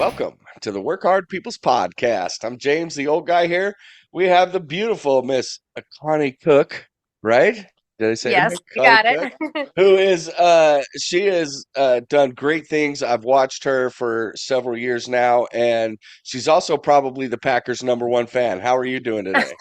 welcome to the Work Hard People's Podcast. I'm James, the old guy here. We have the beautiful Miss Connie Cook, right? Did I say it Yes, right? you Connie got Cook, it. who is she has done great things. I've watched her for several years now, and she's also probably the Packers' number one fan. How are you doing today?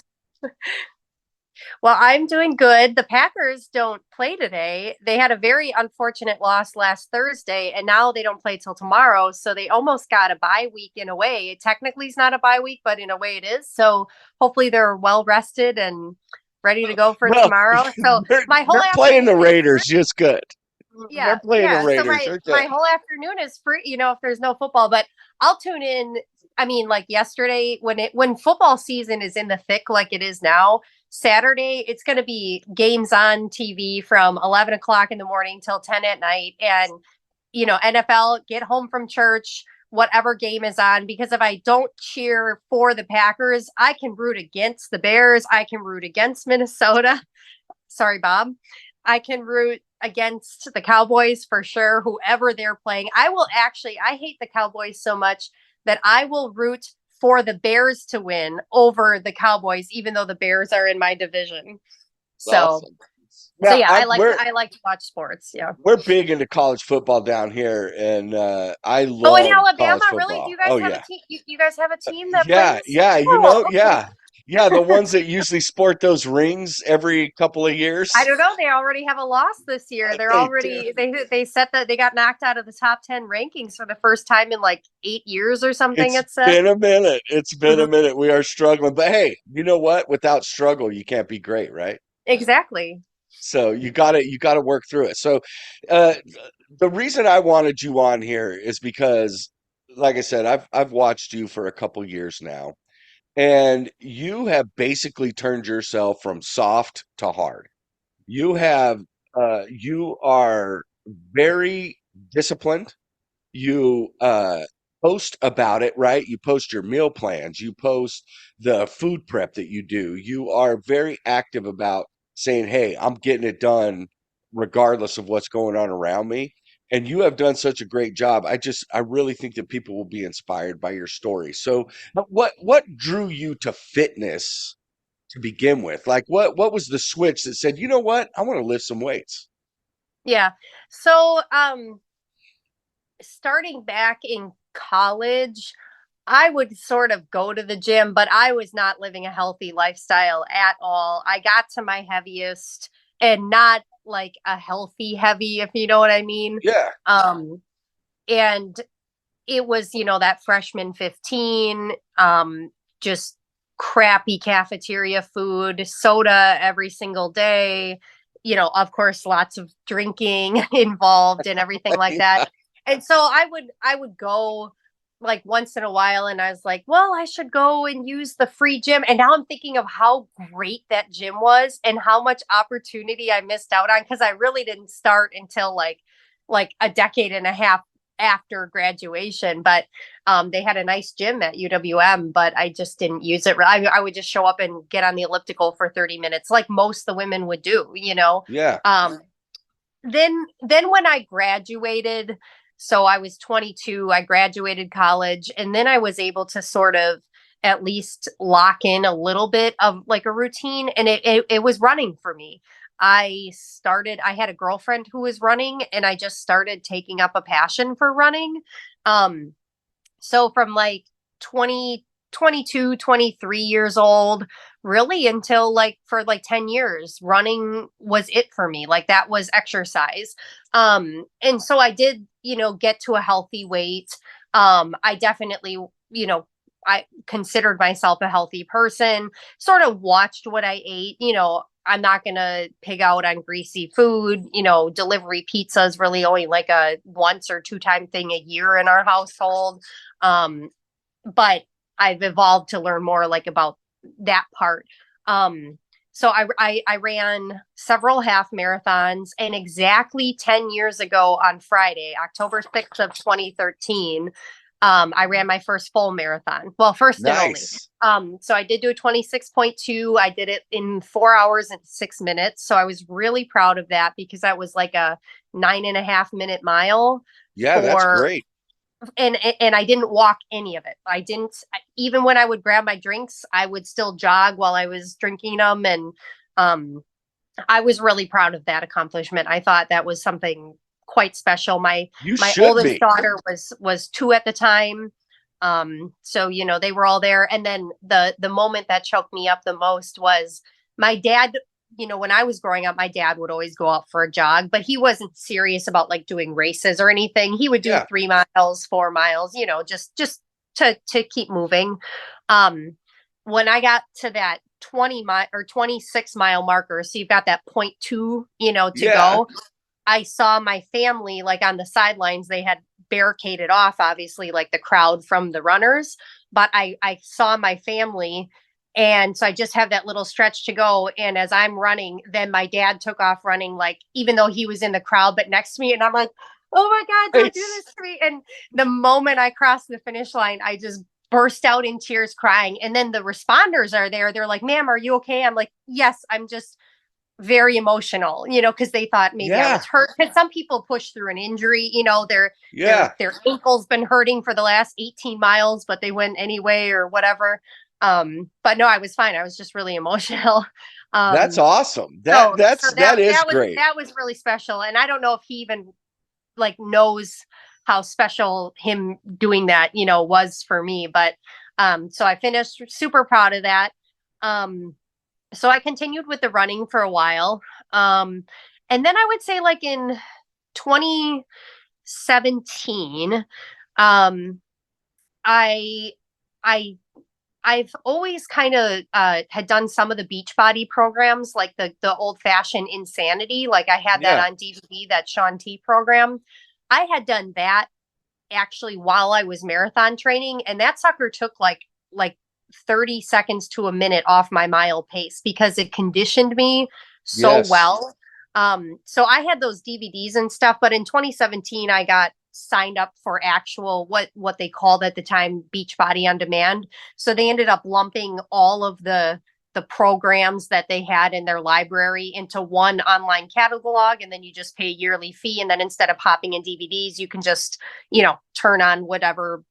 Well, I'm doing good. The Packers don't play today. They had a very unfortunate loss last Thursday, and now they don't play till tomorrow. So they almost got a bye week in a way. It technically is not a bye week, but in a way it is. So hopefully they're well rested and ready to go for Well, tomorrow. So my whole they're playing the afternoon is Raiders, free. just good. They're Yeah, playing the yeah. So Raiders. my They're good. my whole afternoon is free, if there's no football, but I'll tune in. I mean, like yesterday when football season is in the thick like it is now, Saturday, it's gonna be games on TV from 11 o'clock in the morning till 10 at night. And NFL, get home from church, whatever game is on, because if I don't cheer for the Packers, I can root against the Bears, I can root against Minnesota. Sorry, Bob. I can root against the Cowboys for sure, whoever they're playing. I hate the Cowboys so much that I will root for the Bears to win over the Cowboys, even though the Bears are in my division. So, Awesome. so Now, yeah, I'm, I like to watch sports. Yeah. we're big into college football down here, and I Oh, in love Alabama, college really? Do football. you guys Oh have a yeah, team? You guys have a team that yeah, plays? yeah. Oh, okay. Yeah. The ones that usually sport those rings every couple of I years. don't know. They already have a loss this year. They're They do. already they said that they got knocked out of the top 10 rankings for the first time in like 8 years or something. It's It said. been a minute. It's been a Mhm. minute. We are struggling, but hey, you know what? Without struggle, you can't be great, right? Exactly. So you gotta work through it. So, uh, the reason I wanted you on here is because, like I said, I've watched you for a couple years now. And you have basically turned yourself from soft to hard. You are very disciplined. You post about it, right? You post your meal plans, you post the food prep that you do. You are very active about saying, "Hey, I'm getting it done regardless of what's going on around me." And you have done such a great job. I really think that people will be inspired by your story. So, but what drew you to fitness to begin with? Like what was the switch that said, "You know what? I want to lift some weights." Yeah. So, starting back in college, I would sort of go to the gym, but I was not living a healthy lifestyle at all. I got to my heaviest and not like a healthy heavy, if you know what I mean. Yeah. Um, and it was, that freshman 15, just crappy cafeteria food, soda every single day, of course, lots of drinking involved and everything like that. And so I would go like once in a while, and I was like, well, I should go and use the free gym. And now I'm thinking of how great that gym was and how much opportunity I missed out on, because I really didn't start until like a decade and a half after graduation. But they had a nice gym at UWM, but I just didn't use it. I would just show up and get on the elliptical for 30 minutes like most the women would do. Yeah. um, then when I graduated, so I was 22, I graduated college, and then I was able to sort of at least lock in a little bit of like a routine, and it was running for me. I had a girlfriend who was running, and I just started taking up a passion for running. Um, so from like 20, 22, 23 years old, really until like for like 10 years, running was it for me. Like that was exercise. And so I did, get to a healthy weight. I definitely, you know, I considered myself a healthy person, sort of watched what I ate. I'm not going to pig out on greasy food. Delivery pizza is really only like a once or two time thing a year in our household. Um, but I've evolved to learn more like about that part. Um, so I ran several half marathons, and exactly 10 years ago on Friday, October 6th of 2013, I ran my first full marathon. Well, first and only. Nice. So I did do a 26.2. I did it in 4 hours and 6 minutes. So I was really proud of that, because that was like a 9.5 minute mile Yeah, that's for great. and I didn't walk any of it. I didn't, even when I would grab my drinks, I would still jog while I was drinking them. And um, I was really proud of that accomplishment. I thought that was something quite special. You My should oldest be. daughter was 2 at the time. So they were all there. And then the moment that choked me up the most was my dad. When I was growing up, my dad would always go out for a jog, but he wasn't serious about like doing races or anything. He would do Yeah. 3 miles, 4 miles, just to keep moving. Um, when I got to that 20 mile or 26 mile marker, so you've got that 0.2, to Yeah. go. I saw my family like on the sidelines. They had barricaded off, obviously, like the crowd from the runners. But I saw my family. And so I just have that little stretch to go. And as I'm running, then my dad took off running, like, even though he was in the crowd, but next to me. And I'm like, oh my God, don't do this Nice. to me. And the moment I crossed the finish line, I just burst out in tears crying. And then the responders are there. They're like, ma'am, are you okay? I'm like, yes, I'm just very emotional, because they thought maybe I Yeah. was hurt. Because some people push through an injury, their Yeah. ankle's been hurting for the last 18 miles, but they went anyway or whatever. But no, I was fine. I was just really emotional. That's Um, awesome. so so That is that was great. really special. And I don't know if he even like knows how special him doing that, was for me. But so I finished super proud of that. Um, so I continued with the running for a while. Um, and then I would say like in 2017, um, I I I've always kind of had done some of the Beachbody programs, like the old fashioned Insanity. Like I had that Yeah. on DVD, that Shaun T program. I had done that actually while I was marathon training, and that sucker took like 30 seconds to a minute off my mile pace because it conditioned me so Yes. well. So I had those DVDs and stuff, but in 2017 I got signed up for actual what they called at the time Beachbody on Demand. So they ended up lumping all of the programs that they had in their library into one online catalog, and then you just pay a yearly fee, and then instead of hopping in DVDs you can just turn on whatever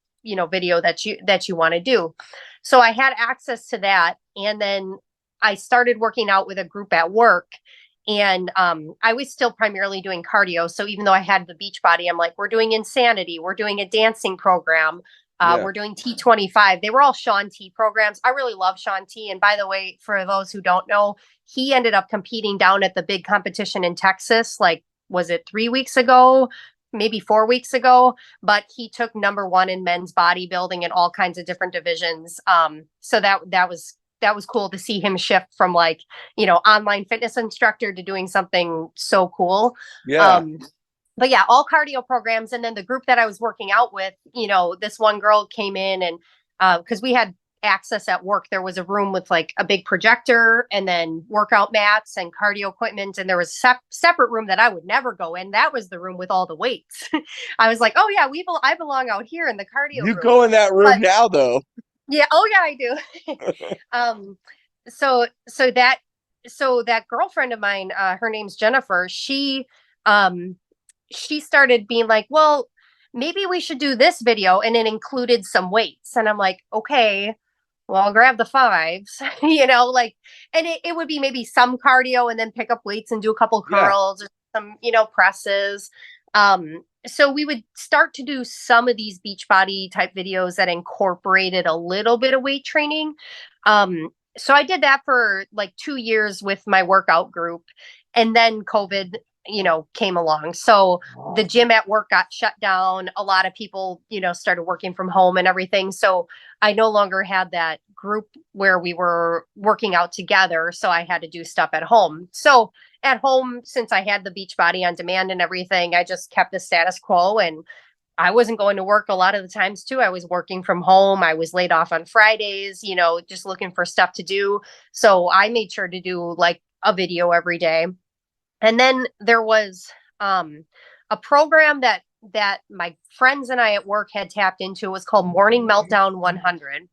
video that you want to do. So I had access to that, and then I started working out with a group at work. And I was still primarily doing cardio. So even though I had the Beachbody, I'm like, we're doing Insanity, we're doing a dancing program, Yeah. we're doing T25. They were all Shaun T programs. I really love Shaun T. And by the way, for those who don't know, he ended up competing down at the big competition in Texas. Like, was it 3 weeks ago? Maybe 4 weeks ago, but he took number 1 in men's bodybuilding in all kinds of different divisions. So that was cool to see him shift from like, online fitness instructor to doing something so cool. Yeah. Um, but yeah, all cardio programs. And then the group that I was working out with, this one girl came in and because we had access at work, there was a room with like a big projector and then workout mats and cardio equipment. And there was a separate room that I would never go in. That was the room with all the weights. I was like, oh yeah, I belong out here in the cardio You room. go in that room But now though. yeah, oh yeah, I do. um, so so that so that girlfriend of mine, her name's Jennifer. Um, she started being like, well, maybe we should do this video, and it included some weights. And I'm like, okay, well, I'll grab the fives, like, and it would be maybe some cardio and then pick up weights and do a couple Yeah. curls or some, presses. So we would start to do some of these Beachbody type videos that incorporated a little bit of weight training. So I did that for like 2 years with my workout group. And then COVID, came along. So the gym at work got shut down. A lot of people, started working from home and everything. So I no longer had that group where we were working out together. So I had to do stuff at home. So at home, since I had the Beachbody on Demand and everything, I just kept the status quo, and I wasn't going to work a lot of the times too. I was working from home. I was laid off on Fridays, just looking for stuff to do. So I made sure to do like a video every day. And then there was a program that my friends and I at work had tapped into. It was called Morning Meltdown 100.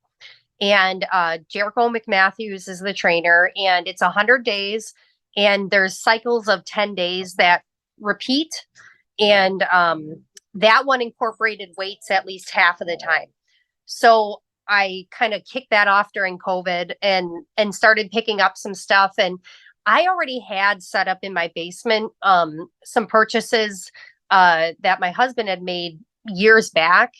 And Jericho McMatthews is the trainer, and it's 100 days, and there's cycles of 10 days that repeat. And that one incorporated weights at least half of the time. So I kind of kicked that off during COVID and started picking up some stuff. And I already had set up in my basement some purchases that my husband had made years back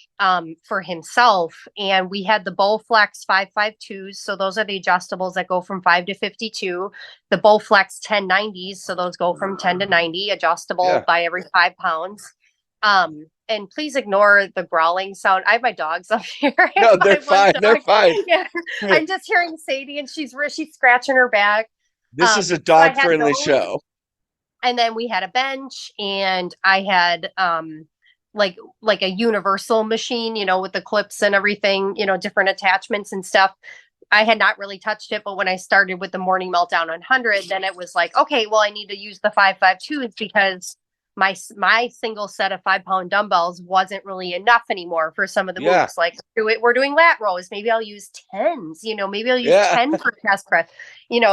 for himself. And we had the Bowflex 552s. So those are the adjustables that go from 5 to 52. The Bowflex 1090s. So those go from 10 to 90, adjustable Yeah. by every 5 pounds. And please ignore the growling sound. I have my dogs up here. I have No, they're my one fine. They're dog. fine. Yeah, I'm just hearing Sadie, and she's scratching her back. This is a So I dog had friendly those, show. and then we had a bench, and I had like a universal machine, with the clips and everything, different attachments and stuff. I had not really touched it, but when I started with the morning meltdown 100, then it was like, okay, well, I need to use the 552s because my single set of 5 pound dumbbells wasn't really enough anymore for some of the Yeah. moves. Like we're doing lat rows, maybe I'll use tens. Maybe I'll use Yeah. 10 for chest press.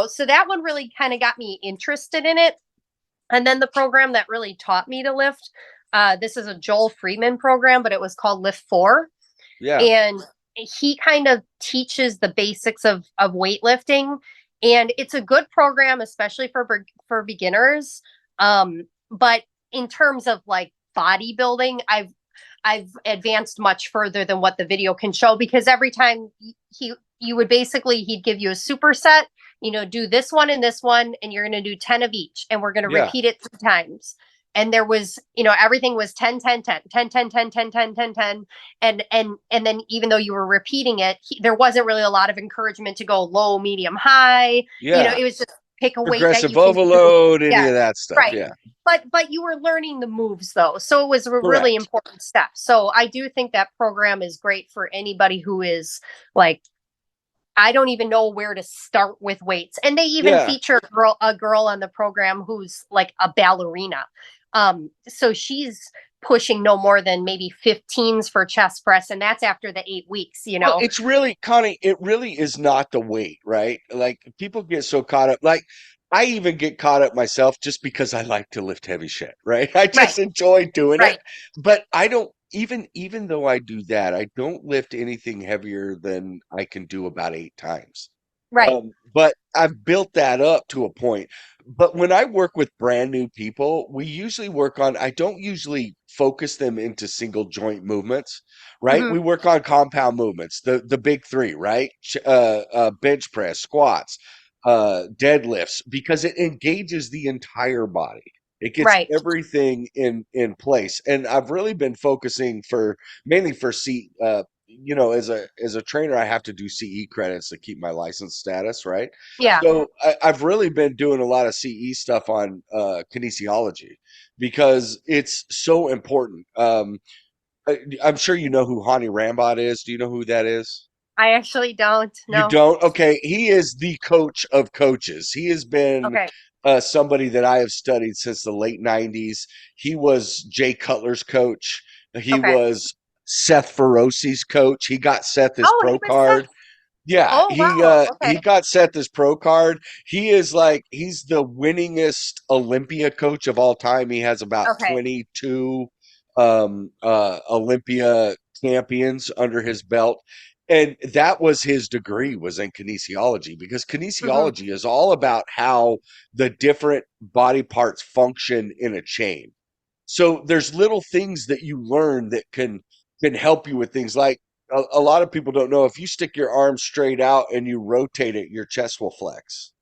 So that one really kind of got me interested in it. And then the program that really taught me to lift, this is a Joel Freeman program, but it was called Lift 4. Yeah. And he kind of teaches the basics of weightlifting. And it's a good program, especially for beginners. But in terms of like bodybuilding, I've advanced much further than what the video can show, because every time he'd give you a superset, do this one and this one, and you're going to do 10 of each, and we're going to Yeah. repeat it 3 times. And there was, everything was 10, 10, 10, 10, 10, 10, 10, 10, 10, 10. And then even though you were repeating it, there wasn't really a lot of encouragement to go low, medium, high. Yeah. It was just pick a weight that Progressive you can do. overload, any Yeah, of that stuff. right. Yeah. But you were learning the moves though. So it was a really Correct. important step. So I do think that program is great for anybody who is like, I don't even know where to start with weights. And they even Yeah. feature a girl on the program who's like a ballerina. So she's pushing no more than maybe 15s for chest press, and that's after the 8 weeks, Well, it's really, Connie, it really is not the weight, right? Like people get so caught up. Like I even get caught up myself just because I like to lift heavy shit, right? I Right, just enjoy doing it. right, But I don't even though I do that, I don't lift anything heavier than I can do about 8 times. right. But I've built that up to a point. But when I work with brand new people, we usually work on, I don't usually focus them into single joint movements, right? Hmm. We work on compound movements, the big three, right? Bench press, squats, deadlifts, because it engages the entire body. It gets Right. everything in place. And I've really been focusing for mainly for as a trainer, I have to do CE credits to keep my license status, right? Yeah. So I've really been doing a lot of CE stuff on kinesiology because it's so important. I'm sure you know who Hani Rambod is. Do you know who that is? I actually don't You know. don't? Okay. He is the coach of coaches. He has been Okay. somebody that I have studied since the late 90s. He was Jay Cutler's coach. He Okay. was Seth Feroci's coach. He got Seth his Oh, pro he was Seth. card. Yeah, Oh, wow. he Okay. got Seth his pro card. He's the winningest Olympia coach of all time. He has about Okay. 22 Olympia champions under his belt. And that was his degree, was in kinesiology, because Hmm. kinesiology is all about how the different body parts function in a chain. So there's little things that you learn that can help you with things like a lot of people don't know, if you stick your arm straight out and you rotate it, your chest will flex.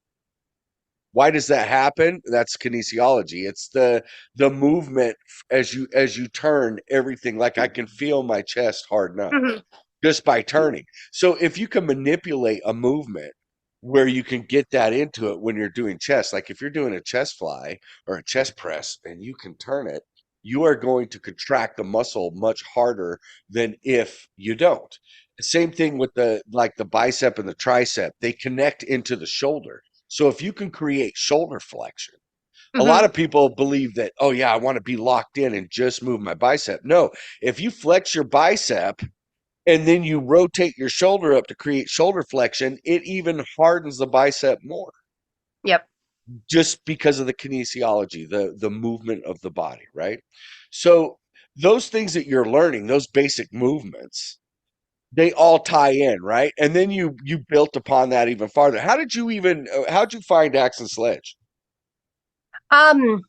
Why does that happen? That's kinesiology. It's the movement as you turn everything. Like I can feel my chest harden up Hmm. just by turning. So if you can manipulate a movement where you can get that into it when you're doing chest, like if you're doing a chest fly or a chest press and you can turn it, you are going to contract the muscle much harder than if you don't. Same thing with the bicep and the tricep. They connect into the shoulder. So if you can create shoulder flexion, a lot Hmm. of people believe that, oh yeah, I want to be locked in and just move my bicep. No, if you flex your bicep and then you rotate your shoulder up to create shoulder flexion, it even hardens the bicep more Yep. just because of the kinesiology, the movement of the body, right? So those things that you're learning, those basic movements, they all tie in, right? And then you built upon that even farther. How'd you find Axe and Sledge? Um,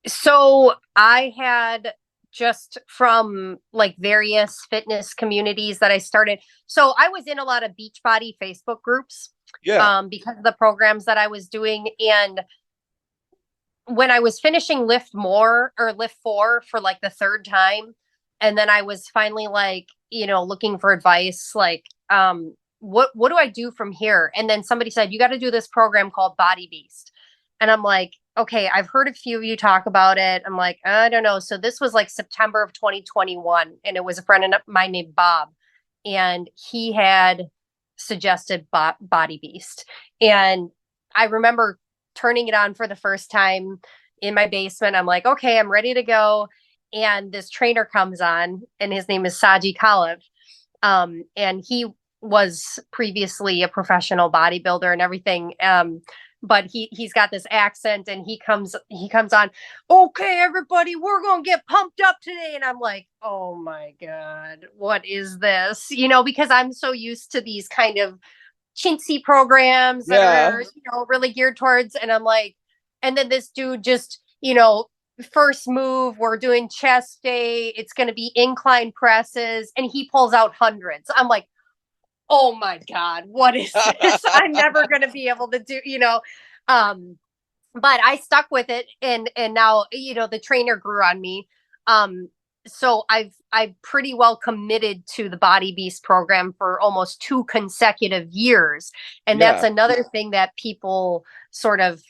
so I had just from like various fitness communities that I started. So I was in a lot of Beachbody Facebook groups Yeah, because of the programs that I was doing. And when I was finishing Lift 4 for like the third time, and then I was finally like, looking for advice, like, what do I do from here? And then somebody said, you got to do this program called Body Beast. And I'm like, okay, I've heard a few of you talk about it. I'm like, I don't know. So this was like September of 2021, and it was a friend of mine named Bob, and he had suggested Body Beast. And I remember turning it on for the first time in my basement. I'm like, okay, I'm ready to go. And this trainer comes on, and his name is Saji Kalev. And he was previously a professional bodybuilder and everything. But he's got this accent, and he comes on, okay, everybody, we're gonna get pumped up today. And I'm like, oh my God, what is this? Because I'm so used to these kind of chintzy programs that yeah, are, really geared towards. And I'm like, and then this dude just, first move, we're doing chest day. It's going to be incline presses. And he pulls out hundreds. I'm like, oh my God, what is this? I'm never going to be able to do. Um, but I stuck with it, and now the trainer grew on me. Um, so I've pretty well committed to the Body Beast program for almost 2 consecutive years, and that's yeah, another thing that people sort of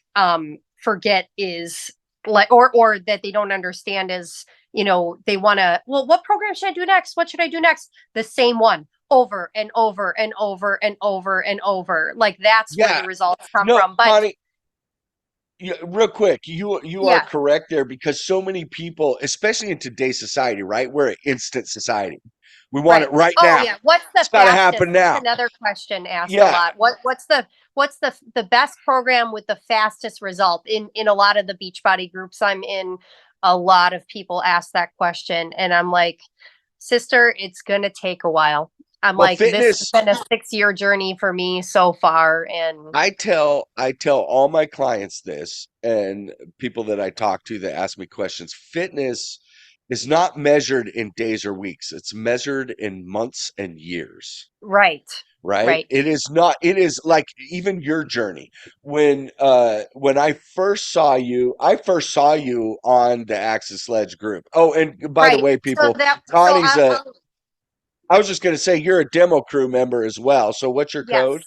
forget is like, or that they don't understand is they want to, well, what program should I do next? What should I do next? The same one over and over and over and over and over. Like that's where yeah. the results come No, from. But Connie, yeah, real quick, you are yeah. correct there because so many people, especially in today's society, right? We're an instant society. We want Right. it right Oh now. yeah. What's the It's got to fastest? happen That's now. another question asked a Yeah. lot. What's the best program with the fastest result? In a lot of the Beachbody groups I'm in, a lot of people ask that question, and I'm like, sister, it's gonna take a while. I'm Well, like, this has fitness, been a 6-year journey for me so far, and I tell all my clients this and people that I talk to that ask me questions. Fitness is not measured in days or weeks. It's measured in months and years. right, Right? right, It is not, it is like even your journey. When I first saw you on the Axis Sledge group. Oh, and by the right. way, So people, that so Connie's a I was just gonna say you're a demo crew member as well. So what's your yes, code?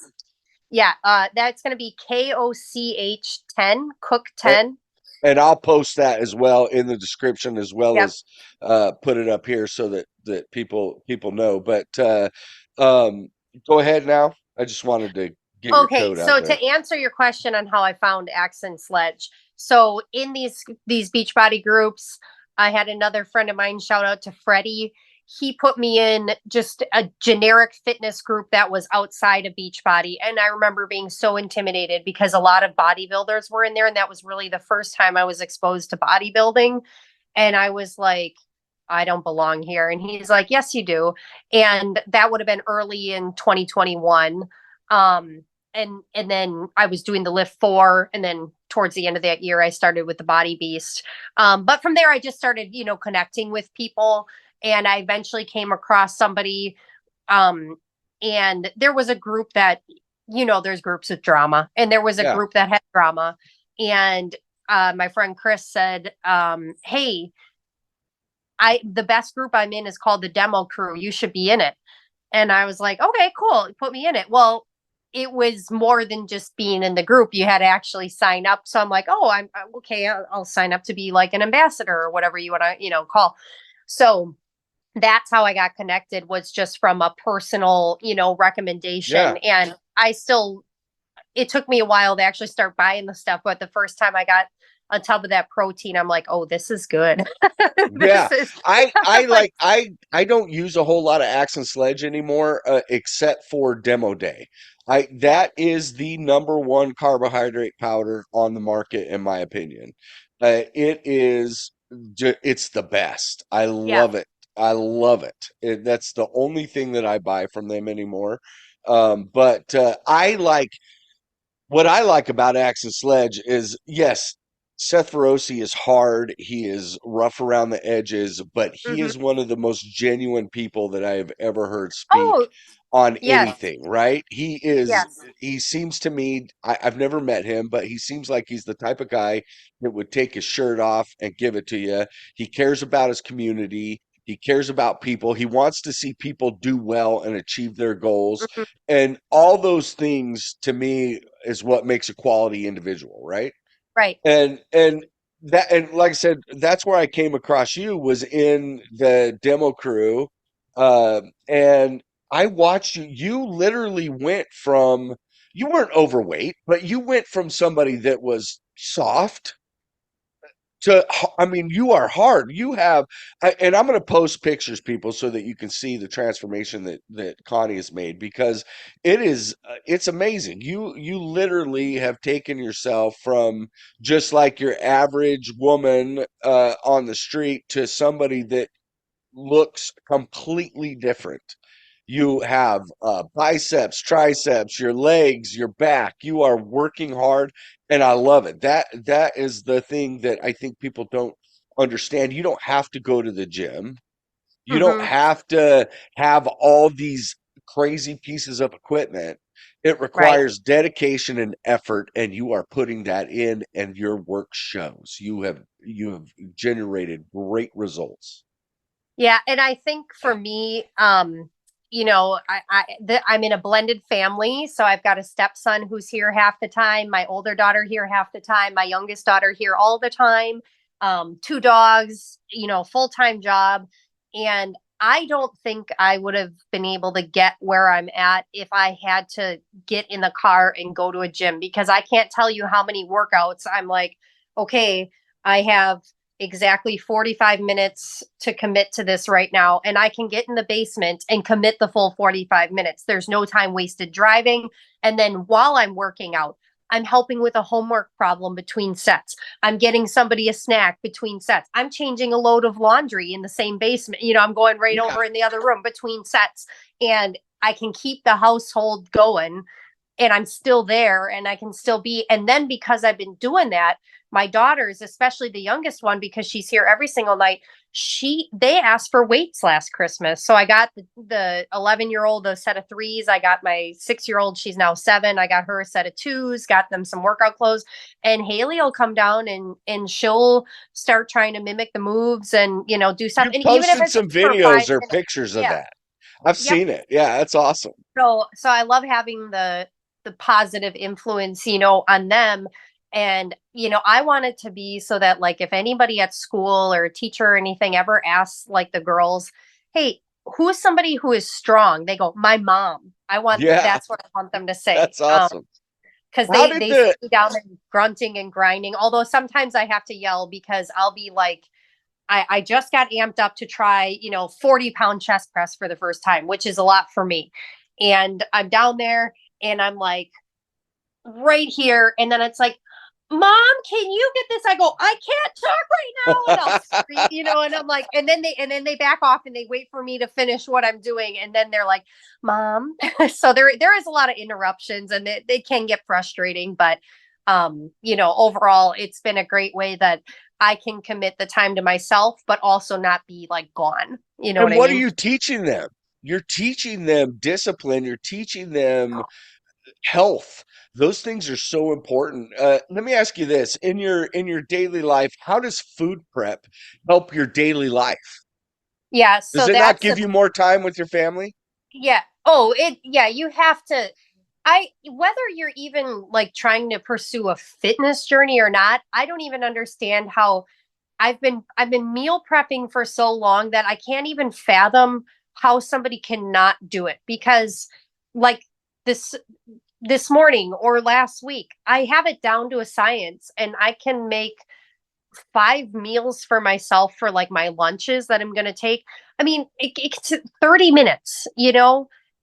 yeah. That's gonna be KOCH10 Cook And, 10. and I'll post that as well in the description as well Yep. as put it up here so that people know. But um go ahead now. I just wanted to get your Okay, code out so there. to answer your question on how I found Axe&Sledge, so in these Beachbody groups, I had another friend of mine, shout out to Freddie. He put me in just a generic fitness group that was outside of Beachbody, and I remember being so intimidated because a lot of bodybuilders were in there, and that was really the first time I was exposed to bodybuilding, and I was like, I don't belong here. And he's like, yes, you do. And that would have been early in 2021. Um, and then I was doing the Lift 4, and then towards the end of that year I started with the Body Beast. But from there I just started, connecting with people, and I eventually came across somebody, um, and there was a group that, there's groups with drama, and there was a Yeah. group that had drama, and my friend Chris said, hey, the best group I'm in is called the Demo Crew, you should be in it. And I was like, okay, cool. Put me in it. Well, it was more than just being in the group. You had to actually sign up. So I'm like, oh, I'm okay. I'll sign up to be like an ambassador or whatever you want to, call. So that's how I got connected, was just from a personal, Yeah. recommendation. And it took me a while to actually start buying the stuff. But the first time I got on top of that protein, I'm like, oh, this is good. Yeah, This is I like, like I don't use a whole lot of Axe and Sledge anymore, except for demo day. I yeah. That is the number one carbohydrate powder on the market, in my opinion. It is. it's the best. I Yeah. love it. I love it. That's the only thing that I buy from them anymore. But what I like about Axe and Sledge is, yes, Seth Ferosi is hard. He is rough around the edges, but he Hmm. is one of the most genuine people that I have ever heard speak Oh, on yes. anything, right? Yes. He seems to me, I've never met him, but he seems like he's the type of guy that would take his shirt off and give it to you. He cares about his community. He cares about people. He wants to see people do well and achieve their goals. Mhm. And all those things to me is what makes a quality individual, right? Right. And that, and like I said, that's where I came across you, was in the demo crew. And I watched you. You literally went from, you weren't overweight, but you went from somebody that was soft to, I mean, you are hard. You have, and I'm going to post pictures, people, so that you can see the transformation that Connie has made, because it's amazing. You literally have taken yourself from just like your average woman on the street to somebody that looks completely different. You have biceps, triceps, your legs, your back. You are working hard, and I love it. That is the thing that I think people don't understand. You don't have to go to the gym. You don't Hmm. have to have all these crazy pieces of equipment. It Right. requires dedication and effort, and you are putting that in, and your work shows. You have generated great results. Yeah, and I think for me, I'm in a blended family, so I've got a stepson who's here half the time, my older daughter here half the time, my youngest daughter here all the time, two dogs, full-time job, and I don't think I would have been able to get where I'm at if I had to get in the car and go to a gym, because I can't tell you how many workouts I'm like, okay, I have exactly 45 minutes to commit to this right now. And I can get in the basement and commit the full 45 minutes. There's no time wasted driving. And then while I'm working out, I'm helping with a homework problem between sets. I'm getting somebody a snack between sets. I'm changing a load of laundry in the same basement. I'm going right Yeah. over in the other room between sets. And I can keep the household going, and I'm still there and I can still be. And then because I've been doing that, my daughters, especially the youngest one, because she's here every single night, they asked for weights last Christmas. So I got the 11-year-old a set of threes. I got my 6-year-old, she's now 7. I got her a set of twos, got them some workout clothes. And Haley will come down and she'll start trying to mimic the moves and do stuff. You And even if posted it's some just for five videos or minutes, pictures of yeah. that. I've Yep. seen it. Yeah, that's awesome. So I love having the positive influence, on them. And, I want it to be so that, like, if anybody at school or a teacher or anything ever asks like the girls, hey, who's somebody who is strong? They go, my mom. Yeah, That's what I want them to say. that's awesome. Because How they did they see the me down and grunting and grinding. Although sometimes I have to yell because I'll be like, I just got amped up to try, 40-pound chest press for the first time, which is a lot for me. And I'm down there and I'm like right here. And then it's like, Mom, can you get this? I go, I can't talk right now. And I'll scream, and I'm like, and then they back off and they wait for me to finish what I'm doing. And then they're like, Mom. So there is a lot of interruptions and they can get frustrating, but overall it's been a great way that I can commit the time to myself, but also not be like gone. You know what and I what are mean? you teaching them? You're teaching them discipline, you're teaching them health. Those things are so important. Let me ask you this. In your daily life, how does food prep help your daily life? Yeah. Does So it not that's give you more time with your family? yeah. Yeah, you have to. Whether you're even like trying to pursue a fitness journey or not, I don't even understand how I've been meal prepping for so long that I can't even fathom how somebody cannot do it, because like this this morning or last week, I have it down to a science and I can make 5 meals for myself for like my lunches that I'm going to take. I mean, it's 30 minutes,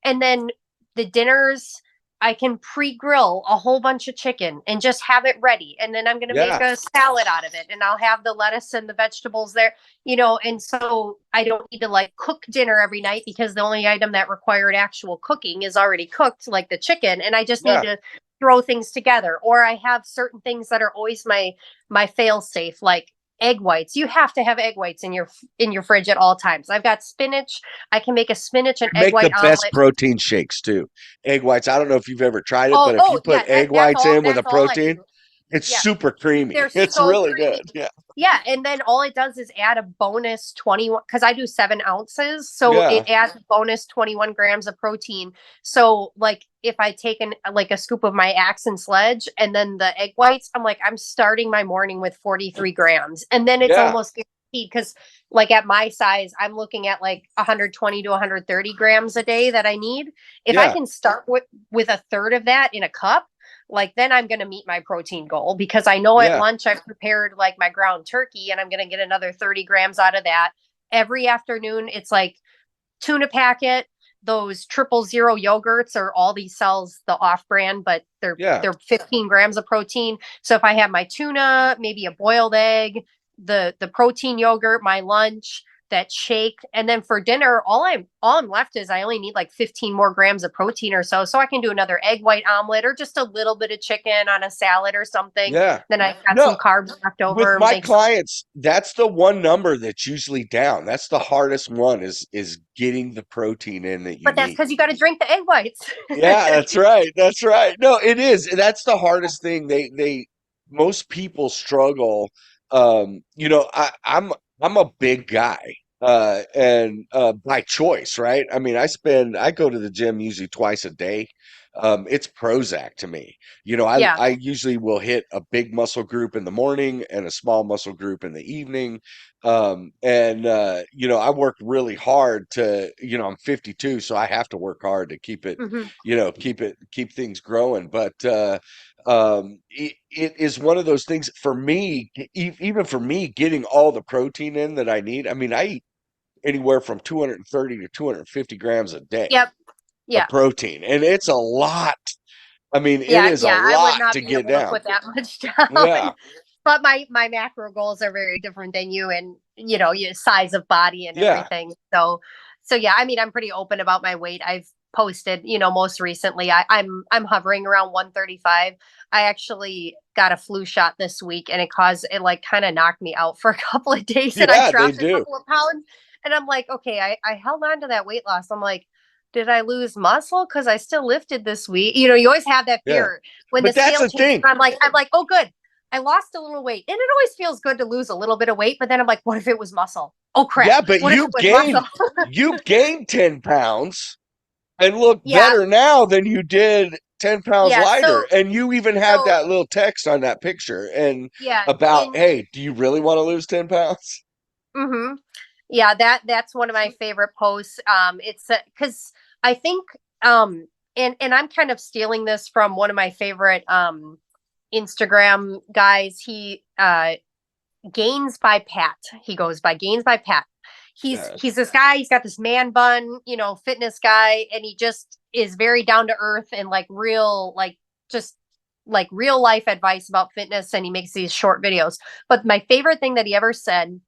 and then the dinners. I can pre-grill a whole bunch of chicken and just have it ready. And then I'm going to make Yeah. a salad out of it and I'll have the lettuce and the vegetables there, and so I don't need to like cook dinner every night because the only item that required actual cooking is already cooked, like the chicken. And I just need Yeah. to throw things together. Or I have certain things that are always my fail safe, like egg whites. You have to have egg whites in your fridge at all times. I've got spinach. I can make a spinach and egg Make the white best omelet. protein shakes too. Egg whites. I don't know if you've ever tried it, Oh, but if you oh put yeah, egg whites in with a that's all I protein, do. it's Yeah, super creamy. they're It's so really creamy. good. Yeah. Yeah, and then all it does is add a bonus 21 because I do 7 ounces, so Yeah. it adds a bonus 21 grams of protein. So like if I take like a scoop of my Axe&Sledge and then the egg whites, I'm like I'm starting my morning with 43 grams, and then it's Yeah. almost guaranteed because like at my size, I'm looking at like 120 to 130 grams a day that I need. If I Yeah. can start with a third of that in a cup, like then I'm going to meet my protein goal because I know at Yeah. lunch I've prepared like my ground turkey and I'm going to get another 30 grams out of that. Every afternoon, it's like tuna packet, those 000 yogurts, or all these sells the off brand, but Yeah. they're 15 grams of protein. So if I have my tuna, maybe a boiled egg, the protein yogurt, my lunch, that shake, and then for dinner, all I'm left is I only need like 15 more grams of protein or so. So I can do another egg white omelet or just a little bit of chicken on a salad or something. Yeah. Then I've got No, some carbs left with over. my Make some, clients, that's the one number that's usually down. That's the hardest one is getting the protein in that you but that's need. because you got to drink the egg whites. Yeah, that's right. That's right. No, it is. That's the hardest thing. Most people struggle. I'm a big guy, and by choice, right? I mean, I go to the gym usually twice a day. It's Prozac to me. Yeah. I usually will hit a big muscle group in the morning and a small muscle group in the evening. And I work really hard I'm 52, so I have to work hard to keep it, Hmm. keep things growing. But it is one of those things for me, even for me, getting all the protein in that I need. I mean, I eat anywhere from 230 to 250 grams a day Yep. of Yeah. protein, and it's a lot. I mean, it Yeah. is a Yeah. I would lot not to be get able to down. put that much down. Yeah, But my macro goals are very different than you, and your size of body and yeah, everything. So yeah, I mean, I'm pretty open about my weight. I've posted, most recently I'm hovering around 135. I actually got a flu shot this week and it like kind of knocked me out for a couple of days and I yeah, they dropped a do. couple of pounds and I'm like, okay, I held on to that weight loss. I'm like, did I lose muscle? Because I still lifted this week. You always have that Yeah, fear when the but that's scale the changes. thing. I'm like, oh, good. I lost a little weight. And it always feels good to lose a little bit of weight. But then I'm like, what if it was muscle? Oh, crap. Yeah, but What if it was muscle? you've gained 10 pounds and look Yeah. better now than you did 10 pounds Yeah. lighter. And you even had So, that little text on that picture and yeah. about, hey, do you really want to lose 10 pounds? Mm-hmm. Yeah, that's one of my favorite posts. It's because I think, and I'm kind of stealing this from one of my favorite, Instagram guys. He, Gains by Pat. He goes by Gains by Pat. He's Yeah. he's this guy. He's got this man bun, fitness guy, and he just is very down to earth and like real, like just like real life advice about fitness. And he makes these short videos. But my favorite thing that he ever said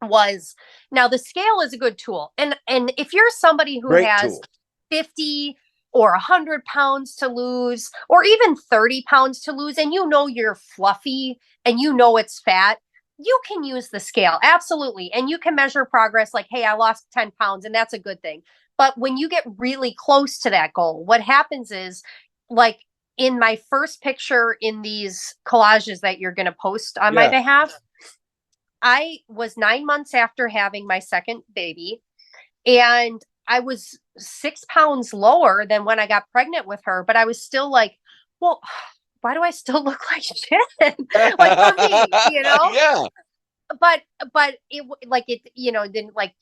was, now the scale is a good tool, and if you're somebody who Great has tool. 50 or 100 pounds to lose, or even 30 pounds to lose, and you're fluffy and it's fat, you can use the scale, absolutely, and you can measure progress like, hey, I lost 10 pounds, and that's a good thing. But when you get really close to that goal, what happens is, like, in my first picture in these collages that you're going to post on my Yeah. behalf, I was 9 months after having my second baby, and I was 6 pounds lower than when I got pregnant with her, but I was still like, well, why do I still look like shit? Like for me, Yeah. but it like it didn't like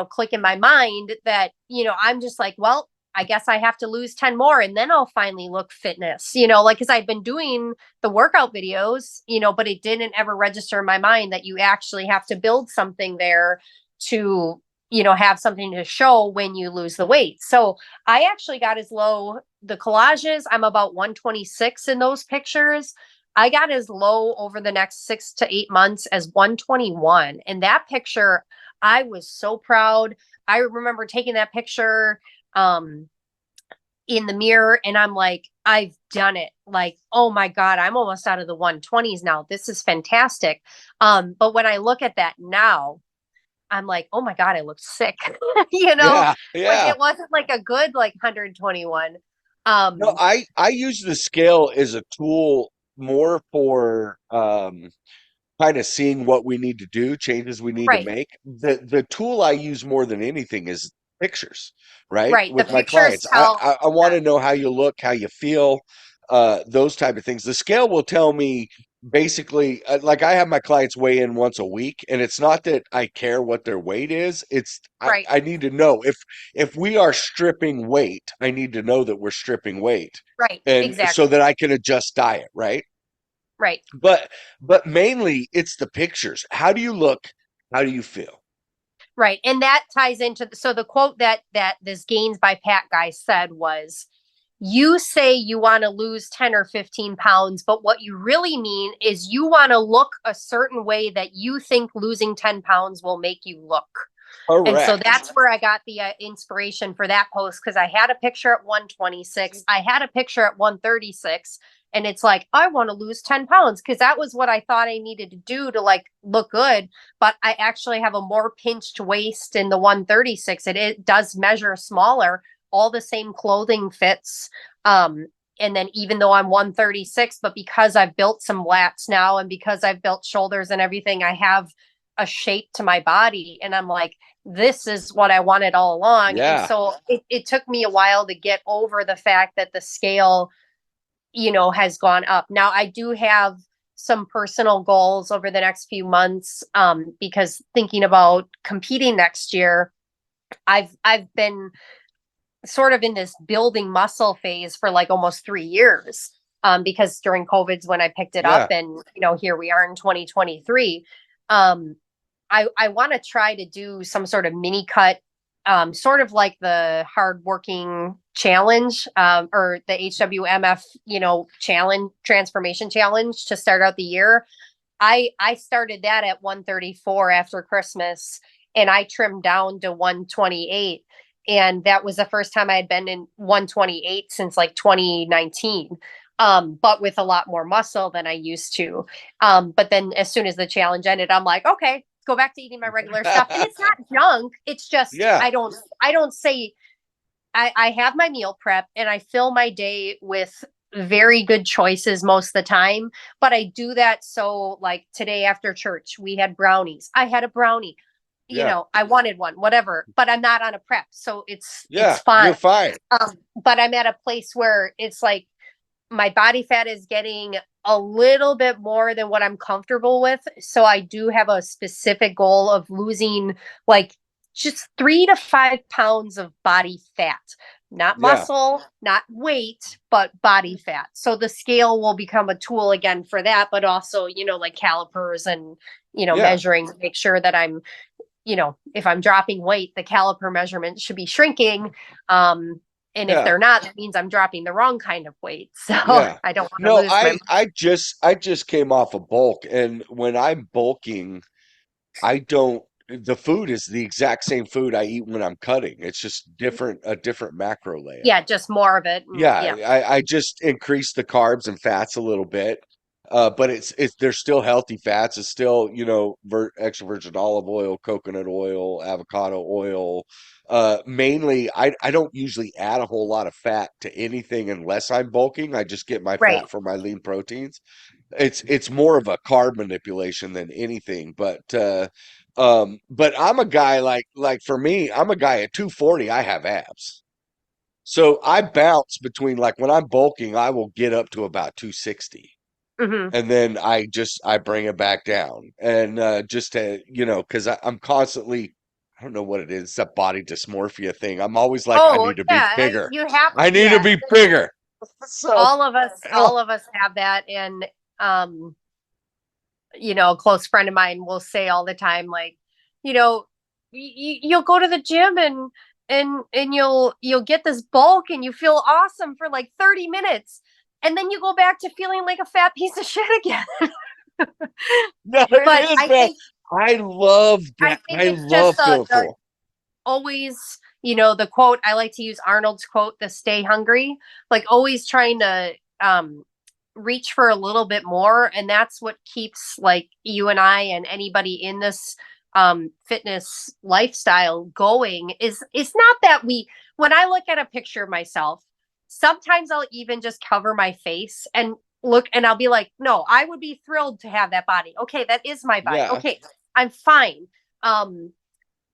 click in my mind that I'm just like, well, I guess I have to lose 10 more and then I'll finally look fitness, like because I've been doing the workout videos, but it didn't ever register in my mind that you actually have to build something there to have something to show when you lose the weight. So I actually got as low, the collages, I'm about 126 in those pictures. I got as low over the next 6 to 8 months as 121. And that picture, I was so proud. I remember taking that picture in the mirror and I'm like, I've done it. Like, oh my God, I'm almost out of the 120s now. This is fantastic. But when I look at that now, I'm like, oh my God, I look sick. Yeah, Like yeah. it wasn't like a good like 121. No, Um, I use the scale as a tool more for kind of seeing what we need to do, changes we need to right, make. The tool I use more than anything is pictures, right? right. The With my pictures clients. tell. I want Yeah, to know how you look, how you feel, those type of things. The scale will tell me basically, like I have my clients weigh in once a week, and it's not that I care what their weight is. It's right, I need to know if we are stripping weight, I need to know that we're stripping weight. right. And so Exactly. that I can adjust diet, right? Right, But mainly it's the pictures. How do you look? How do you feel? right. And that ties into so the quote that this Gains by Pat guy said was, you say you want to lose 10 or 15 pounds, but what you really mean is you want to look a certain way that you think losing 10 pounds will make you look. And so Correct. that's where I got the inspiration for that post because I had a picture at 126, I had a picture at 136, and it's like, I want to lose 10 pounds because that was what I thought I needed to do to like look good. But I actually have a more pinched waist in the 136. It does measure smaller, all the same clothing fits. And then even though I'm 136, but because I've built some lats now and because I've built shoulders and everything, I have a shape to my body. And I'm like, this is what I wanted all along. And Yeah. so it took me a while to get over the fact that the scale, has gone up. Now I do have some personal goals over the next few months because thinking about competing next year, I've been sort of in this building muscle phase for like almost 3 years. Because during COVID's when I picked it up, Yeah. and here we are in 2023. Um, I want to try to do some sort of mini cut, sort of like the hardworking challenge, or the HWMF, challenge, transformation challenge to start out the year. I started that at 134 after Christmas, and I trimmed down to 128. And that was the first time I had been in 128 since like 2019. But with a lot more muscle than I used to. But then as soon as the challenge ended, I'm like, okay, go back to eating my regular stuff. And it's not junk. It's just Yeah. I don't say I have my meal prep and I fill my day with very good choices most of the time. But I do that so like today after church, we had brownies. I had a brownie. Yeah. I wanted one, whatever, but I'm not on a prep. So it's Yeah. fine. You're fine. But I'm at a place where it's like my body fat is getting a little bit more than what I'm comfortable with. So I do have a specific goal of losing like just 3 to 5 pounds of body fat, not Yeah. muscle, not weight, but body fat. So the scale will become a tool again for that, but also, like calipers and, Yeah. measuring to make sure that I'm, if I'm dropping weight, the caliper measurement should be shrinking. And if Yeah. they're not, that means I'm dropping the wrong kind of weight. So Yeah. I don't want to No, lose my. I just came off a bulk, and when I'm bulking, I don't the food is the exact same food I eat when I'm cutting. It's just a different macro layout. Yeah, just more of it. And Yeah, yeah, I just increase the carbs and fats a little bit, but it's they're still healthy fats. It's still, extra virgin olive oil, coconut oil, avocado oil. Mainly, I don't usually add a whole lot of fat to anything unless I'm bulking. I just get my right. fat from my lean proteins. It's more of a carb manipulation than anything. But I'm a guy like for me, I'm a guy at 240. I have abs. So I bounce between like when I'm bulking, I will get up to about 260. Hmm. And then I bring it back down. And just to, because I'm constantly, I don't know what it is, it's a body dysmorphia thing. I'm always like, I Oh need to be yeah, bigger. you have. I need to Yeah, be bigger. So, all of us, oh, all of us have that, and a close friend of mine will say all the time, like, you know, you'll go to the gym and you'll get this bulk and you feel awesome for like 30 minutes. And then you go back to feeling like a fat piece of shit again. No, it But is, man. I love I that. think I it's just love feeling the full. always, the quote, I like to use Arnold's quote, the stay hungry, like always trying to reach for a little bit more. And that's what keeps like you and I and anybody in this fitness lifestyle going. Is it's not that when I look at a picture of myself, sometimes I'll even just cover my face and look, and I'll be like, no, I would be thrilled to have that body. Okay, that is my body. Yeah. Okay, I'm fine. um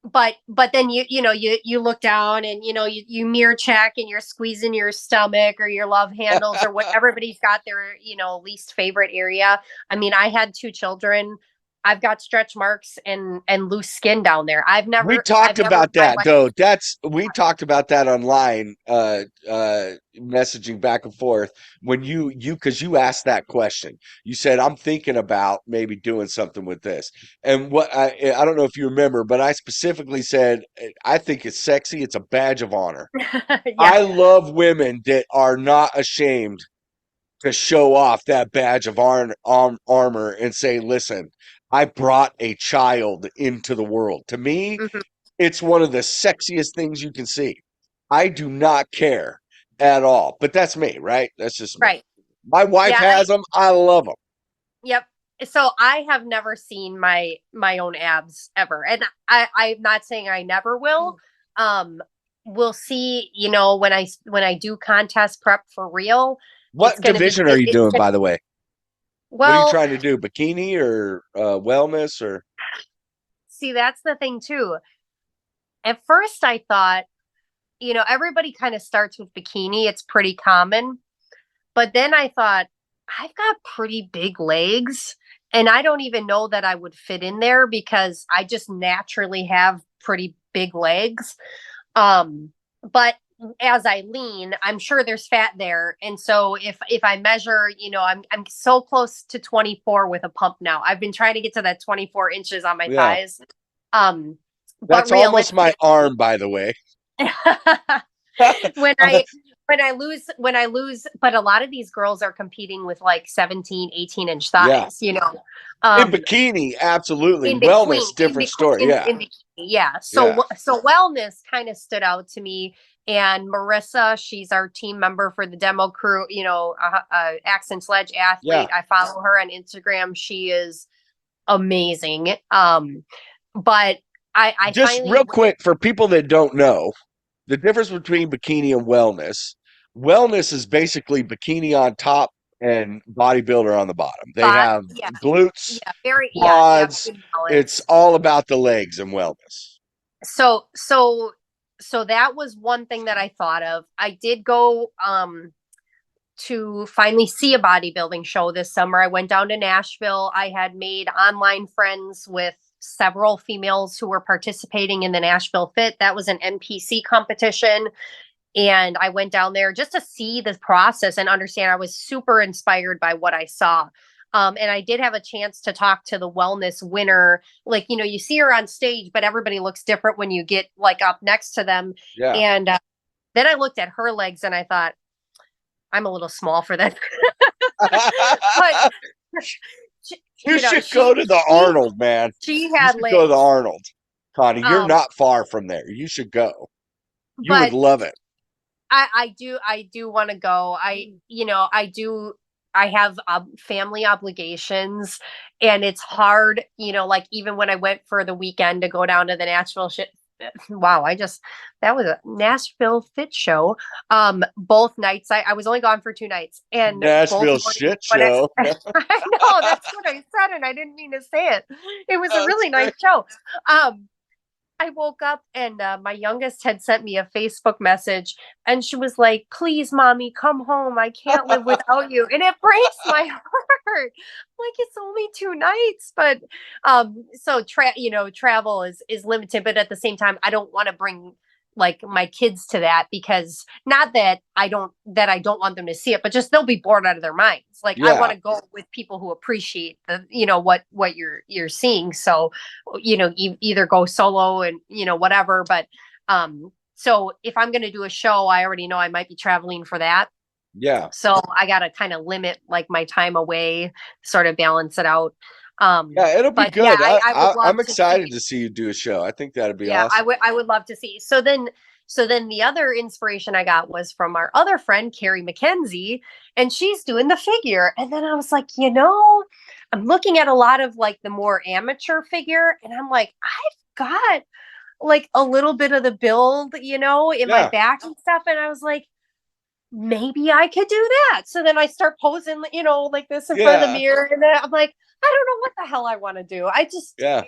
but then you look down and you mirror check and you're squeezing your stomach or your love handles or what everybody's got their least favorite area. I mean, I had two children. I've got stretch marks and loose skin down there. i've We never talked i've never in about my that life. though. We talked about that online, messaging back and forth when because you asked that question. You said, I'm thinking about maybe doing something with this. And I don't know if you remember, but I specifically said, I think it's sexy. It's a badge of honor. Yeah. I love women that are not ashamed to show off that badge of armor and say, listen, I brought a child into the world. To me, Hmm. it's one of the sexiest things you can see. I do not care at all, but that's me, right? That's just me. Right. My wife Yeah. has them. I love them. Yep. So I have never seen my own abs ever, and I'm not saying I never will. Um, we'll see. When I do contest prep for real, it's What going to be division are you doing, it by the way? What are you well. trying to do? Bikini or wellness or? See, that's the thing too. At first, I thought everybody kind of starts with bikini. It's pretty common. But then I thought, I've got pretty big legs, and I don't even know that I would fit in there because I just naturally have pretty big legs. But as I lean, I'm sure there's fat there. And so if I measure, I'm so close to 24 with a pump now. I've been trying to get to that 24 inches on my Yeah, thighs. Um, but that's almost my realistic, arm, by the way. when I lose, but a lot of these girls are competing with like 17, 18-inch Yeah, thighs, in um bikini, absolutely. in between Wellness, different story. Yeah, in between. Yeah. yeah, So wellness kind of stood out to me. And Marissa, she's our team member for the demo crew, Axe&Sledge yeah. Athlete. I follow her on Instagram. She is amazing. But I Just finally real quick for people that don't know, the difference between bikini and wellness. Wellness is basically bikini on top and bodybuilder on the bottom. They thought, have yeah, glutes, yeah, very, yeah, quads. good It's balance. all about the legs and wellness. So so so that was one thing that I thought of. I did go to finally see a bodybuilding show this summer. I went down to Nashville. I had made online friends with several females who were participating in the Nashville Fit. That was an NPC competition. And I went down there just to see the process and understand. I was super inspired by what I saw. And I did have a chance to talk to the wellness winner. Like, you see her on stage, but everybody looks different when you get like up next to them. Yeah. And then I looked at her legs and I thought, I'm a little small for that. But she, You you know, should go she to the she Arnold, man. she You had should go to the legs. Arnold. Connie, you're Um, not far from there. You should go. You would but love it. I do want to go. I have family obligations, and it's hard, like even when I went for the weekend to go down to the Nashville shit. Wow, that was a Nashville Fit show. Both nights I was only gone for 2 nights, and both Nashville mornings shit when I show. I know that's what I said, and I didn't mean to say it. It was a That's really nice great. show. I woke up and my youngest had sent me a Facebook message, and she was like, "Please, mommy, come home. I can't live without you." And it breaks my heart. Like, it's only 2 nights, but so travel is limited, but at the same time, I don't want to bring like my kids to that, because not that I don't want them to see it, but just they'll be bored out of their minds. Like I want Yeah. to go with people who appreciate the, what you're seeing. So, either go solo and, whatever. But so if I'm going to do a show, I already know I might be traveling for that. Yeah. So I got to kind of limit like my time away, sort of balance it out. Yeah, it'll be But yeah, good. I would I'm love to excited see. to see you do a show. I think that'd be Yeah, awesome. I would love to see. So then the other inspiration I got was from our other friend, Carrie McKenzie, and she's doing the figure. And then I was like, I'm looking at a lot of like the more amateur figure, and I'm like, I've got like a little bit of the build, in my Yeah. back and stuff. And I was like, maybe I could do that. So then I start posing, like this in front of the Yeah. mirror. And then I'm like, I don't know what the hell I want to do. I just, Yeah.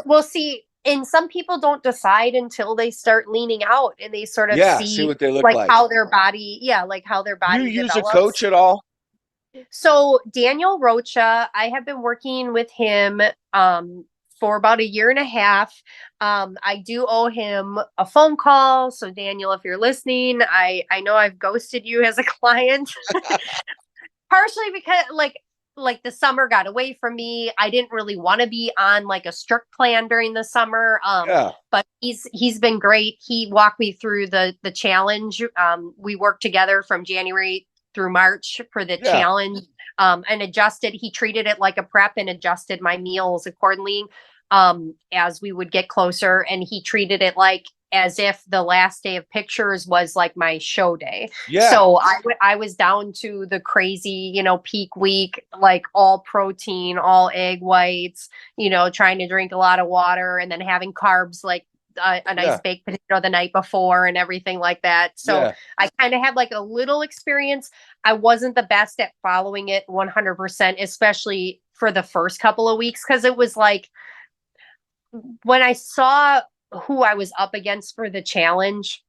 we'll see. And some people don't decide until they start leaning out and they sort of Yeah. See see what they look like like. how their body, yeah, like how their You body use a develops. coach at all? So Daniel Rocha, I have been working with him for about a year and a half. I do owe him a phone call. So Daniel, if you're listening, I know I've ghosted you as a client, partially because like the summer got away from me. I didn't really want to be on like a strict plan during the summer. Yeah. But he's been great. He walked me through the challenge. We worked together from January through March for the Yeah. challenge. And adjusted. He treated it like a prep and adjusted my meals accordingly, as we would get closer. And he treated it like as if the last day of pictures was like my show day. Yeah. So I was down to the crazy, peak week, like all protein, all egg whites, trying to drink a lot of water and then having carbs like a nice Yeah. baked potato the night before and everything like that. So Yeah. I kind of had like a little experience. I wasn't the best at following it 100%, especially for the first couple of weeks, because it was like when I saw who I was up against for the challenge,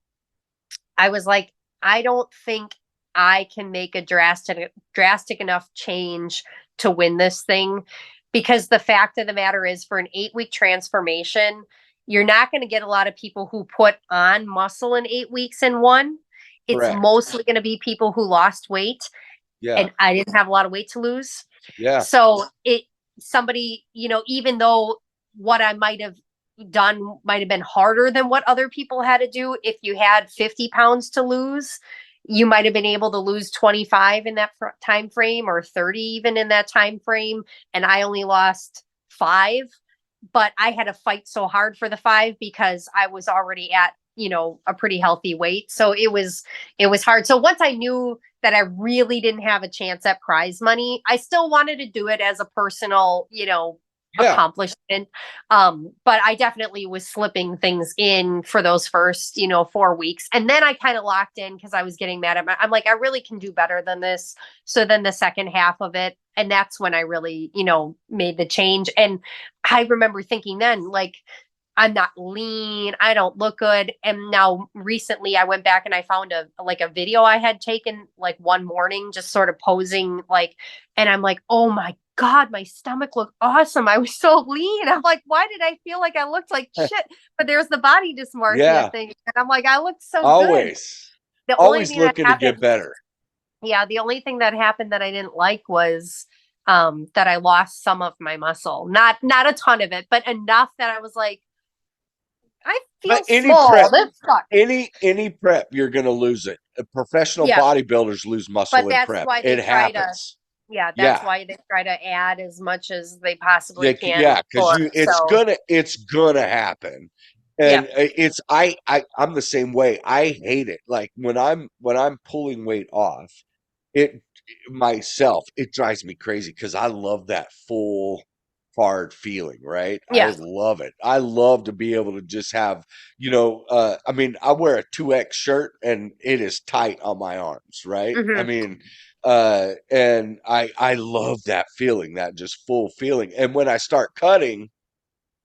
I was like, I don't think I can make a drastic enough change to win this thing, because the fact of the matter is, for an 8-week transformation, you're not going to get a lot of people who put on muscle in 8 weeks in one. It's Correct. mostly going to be people who lost weight, Yeah. and I didn't have a lot of weight to lose. Yeah. So somebody, even though what I might have done might have been harder than what other people had to do, if you had 50 pounds to lose, you might have been able to lose 25 in that time frame, or 30 even in that time frame. And I only lost 5, but I had to fight so hard for the 5 because I was already at, a pretty healthy weight. So it was hard. So once I knew that I really didn't have a chance at prize money, I still wanted to do it as a personal, Yeah. accomplishment. But I definitely was slipping things in for those first, 4 weeks. And then I kind of locked in because I was getting mad at I'm like, I really can do better than this. So then the second half of it, and that's when I really, made the change. And I remember thinking then, like, I'm not lean, I don't look good. And now recently I went back and I found a video I had taken like one morning, just sort of posing like, and I'm like, oh my God, my stomach looked awesome. I was so lean. I'm like, why did I feel like I looked like shit? But there's the body dysmorphia Yeah. thing. And I'm like, I looked so good. Always. The only Always thing that looking to get happened, better. yeah, the only thing that happened that I didn't like was that I lost some of my muscle. Not a ton of it, but enough that I was like, I feel But any small. prep, This sucks. any prep, you're gonna lose it. Professional Yeah, bodybuilders lose muscle but in that's prep. why It they try to. happens. Yeah, that's Yeah. why they try to add as much as they possibly Yeah, can because for. So it's gonna happen. yeah, And I'm the same way. I hate it. Like when I'm pulling weight off, it myself, it drives me crazy because I love that full hard feeling, right? I yeah, love it. I love to be able to just have, I mean, I wear a 2X shirt and it is tight on my arms, right? I hmm, mean, and I love that feeling, that just full feeling. And when I start cutting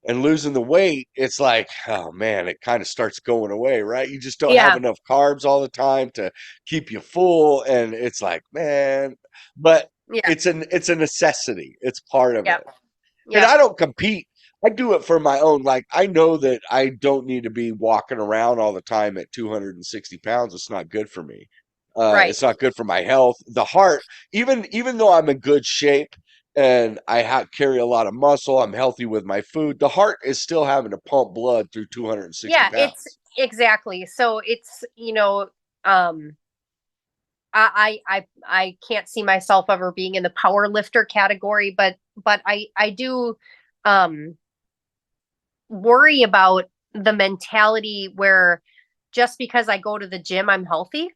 and losing the weight, it's like, oh man, it kind of starts going away, right? You just don't have yeah, enough carbs all the time to keep you full, and it's like, man, but yeah, it's a necessity. It's part of yeah, it. And yeah, I don't compete. I do it for my own. Like, I know that I don't need to be walking around all the time at 260 pounds. It's not good for me. Right. It's not good for my health. The heart, even though I'm in good shape and carry a lot of muscle, I'm healthy with my food. The heart is still having to pump blood through 260 Yeah, it's pounds. exactly. So it's, um I can't see myself ever being in the power lifter category, but I do um worry about the mentality where just because I go to the gym, I'm healthy,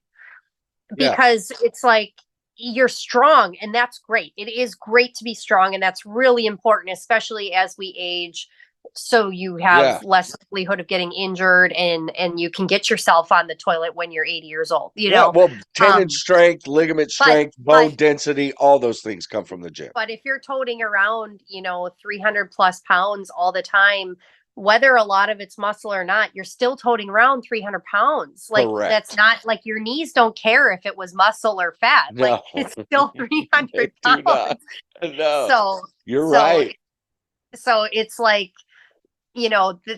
Yeah, because it's like you're strong and that's great. It is great to be strong and that's really important, especially as we age. So you have yeah, less likelihood of getting injured and you can get yourself on the toilet when you're 80 years old, yeah. Well, tendon Um, strength, ligament but strength, but bone density, all those things come from the gym. but if you're toting around, 300 plus pounds all the time, whether a lot of it's muscle or not, you're still toting around 300 pounds. Like, that's Correct. not like your knees don't care if it was muscle or fat. Like, No, it's still they 300 do not. pounds. No, So, you're so, right. so it's like,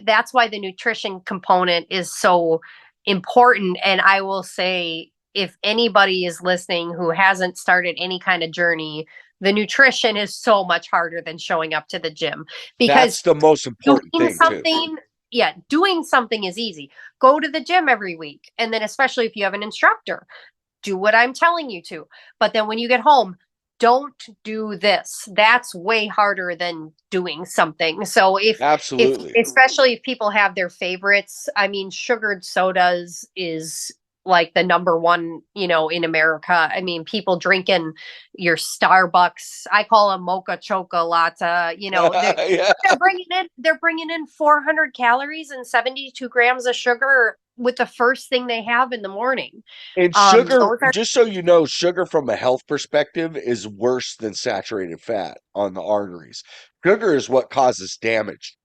that's why the nutrition component is so important. And I will say, if anybody is listening who hasn't started any kind of journey, the nutrition is so much harder than showing up to the gym, That's because the most important doing thing too. something, yeah, doing something is easy. Go to the gym every week. And then, especially if you have an instructor, do what I'm telling you to. But then when you get home, don't do this. That's way harder than doing something. So if Absolutely. especially if people have their favorites, I mean, sugared sodas is like the number one, in America. I mean, people drinking your Starbucks. I call them mocha chocolata. Yeah. They're bringing in 400 calories and 72 grams of sugar with the first thing they have in the morning. And sugar, Those are just so you know, sugar from a health perspective is worse than saturated fat on the arteries. Sugar is what causes damage.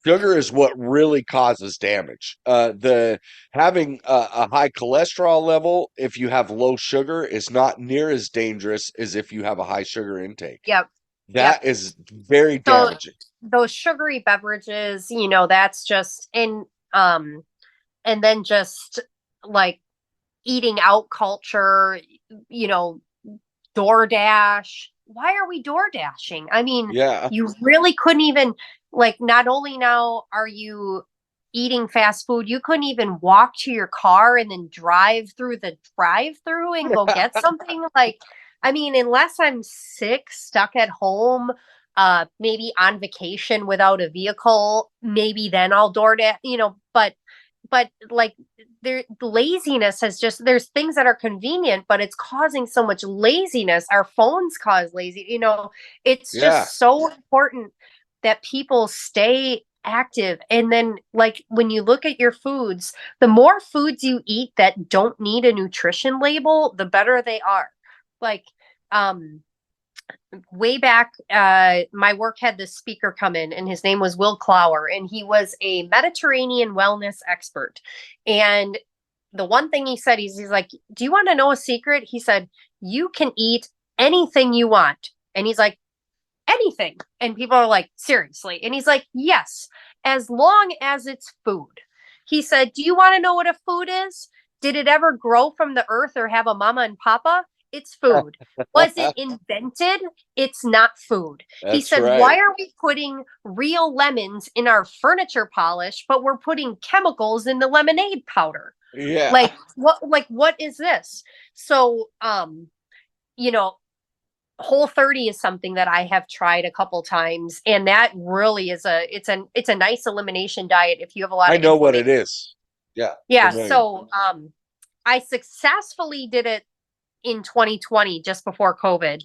Sugar is what really causes damage. The having a high cholesterol level, if you have low sugar, is not near as dangerous as if you have a high sugar intake. Yep, yep. That is very So damaging. those sugary beverages, that's just and then just like eating out culture, you know, DoorDash. Why are we door dashing? I mean, Yeah. you really couldn't even, like, not only now are you eating fast food, you couldn't even walk to your car and then drive through the drive through and go get something. Like, I mean, unless I'm sick, stuck at home, maybe on vacation without a vehicle, maybe then I'll DoorDash, but like, laziness has just, there's things that are convenient, but it's causing so much laziness. Our phones cause lazy, it's Yeah. just so important that people stay active. And then, like, when you look at your foods, the more foods you eat that don't need a nutrition label, the better they are. Like, um way back, my work had this speaker come in, and his name was Will Clower, and he was a Mediterranean wellness expert. And the one thing he said, he's like, do you want to know a secret? He said, you can eat anything you want. And he's like, anything. And people are like, seriously? And he's like, yes, as long as it's food. He said, do you want to know what a food is? Did it ever grow from the earth or have a mama and papa? It's food. Was it invented? It's not food. He That's said, why right. are we putting real lemons in our furniture polish, but we're putting chemicals in the lemonade powder? Yeah. Like what is this? So, you know, Whole 30 is something that I have tried a couple times, and that really is it's a nice elimination diet if you have a lot I of know what it inflammation. is. Yeah. Yeah, Familiar. so I successfully did it in 2020, just before COVID,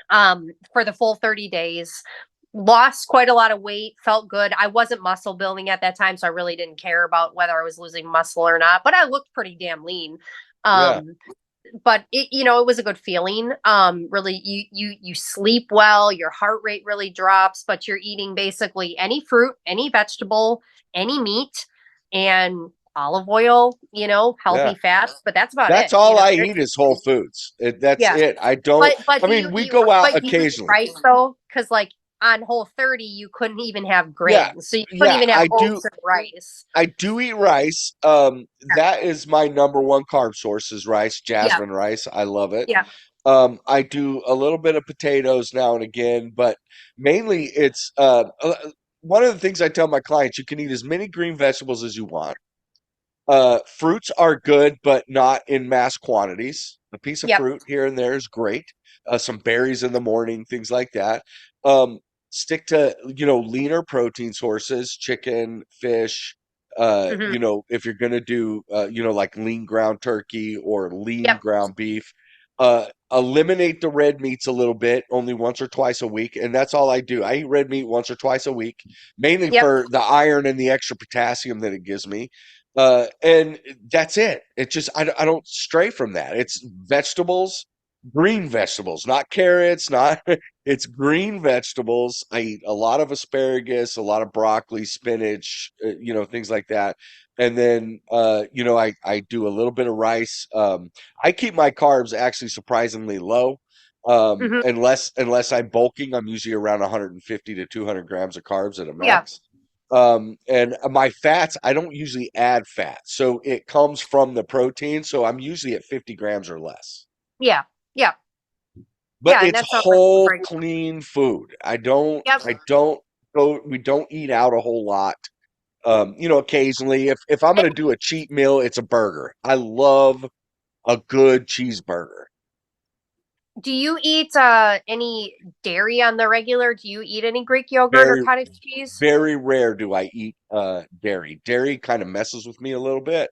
for the full 30 days. Lost quite a lot of weight, felt good. I wasn't muscle building at that time, so I really didn't care about whether I was losing muscle or not, but I looked pretty damn lean. Yeah. Um, but it was a good feeling. Really, you sleep well, your heart rate really drops, but you're eating basically any fruit, any vegetable, any meat, and olive oil, Yeah. healthy fats, but that's about That's it. all I eat is Whole There's, Foods. That's yeah. it. I don't, But I do mean, you we eat go out but do you eat occasionally. rice though? Because, like, on Whole30, you couldn't even have Yeah, grains. So you couldn't yeah, even have oats or rice. I do eat rice. That is my number one carb source is rice, Yeah. jasmine rice. I love it. Yeah. I do a little bit of potatoes now and again, but mainly it's one of the things I tell my clients, you can eat as many green vegetables as you want. Fruits are good, but not in mass quantities. A piece of Yep. fruit here and there is great. Some berries in the morning, things like that. Um, Stick to, leaner protein sources, chicken, fish. Hmm. If you're gonna do, like lean ground turkey or lean Yep. ground beef, eliminate the red meats a little bit, only once or twice a week, and that's all I do. I eat red meat once or twice a week, mainly Yep. for the iron and the extra potassium that it gives me. And that's it. It just I don't stray from that. It's vegetables, green vegetables, not carrots, not it's green vegetables. I eat a lot of asparagus, a lot of broccoli, spinach, things like that. And then I do a little bit of rice. I keep my carbs actually surprisingly low. Hmm. Unless I'm bulking, I'm usually around 150 to 200 grams of carbs at a Yeah. max. And my fats, I don't usually add fat. So it comes from the protein. So I'm usually at 50 grams or less. Yeah. Yeah. But Yeah. And it's that sounds like whole great. clean food. I don't go we don't eat out a whole lot. Occasionally if I'm Yep. gonna do a cheat meal, it's a burger. I love a good cheeseburger. Do you eat any dairy on the regular? Do you eat any Greek yogurt or Very, cottage cheese? very rare do I eat dairy. Dairy kind of messes with me a little bit.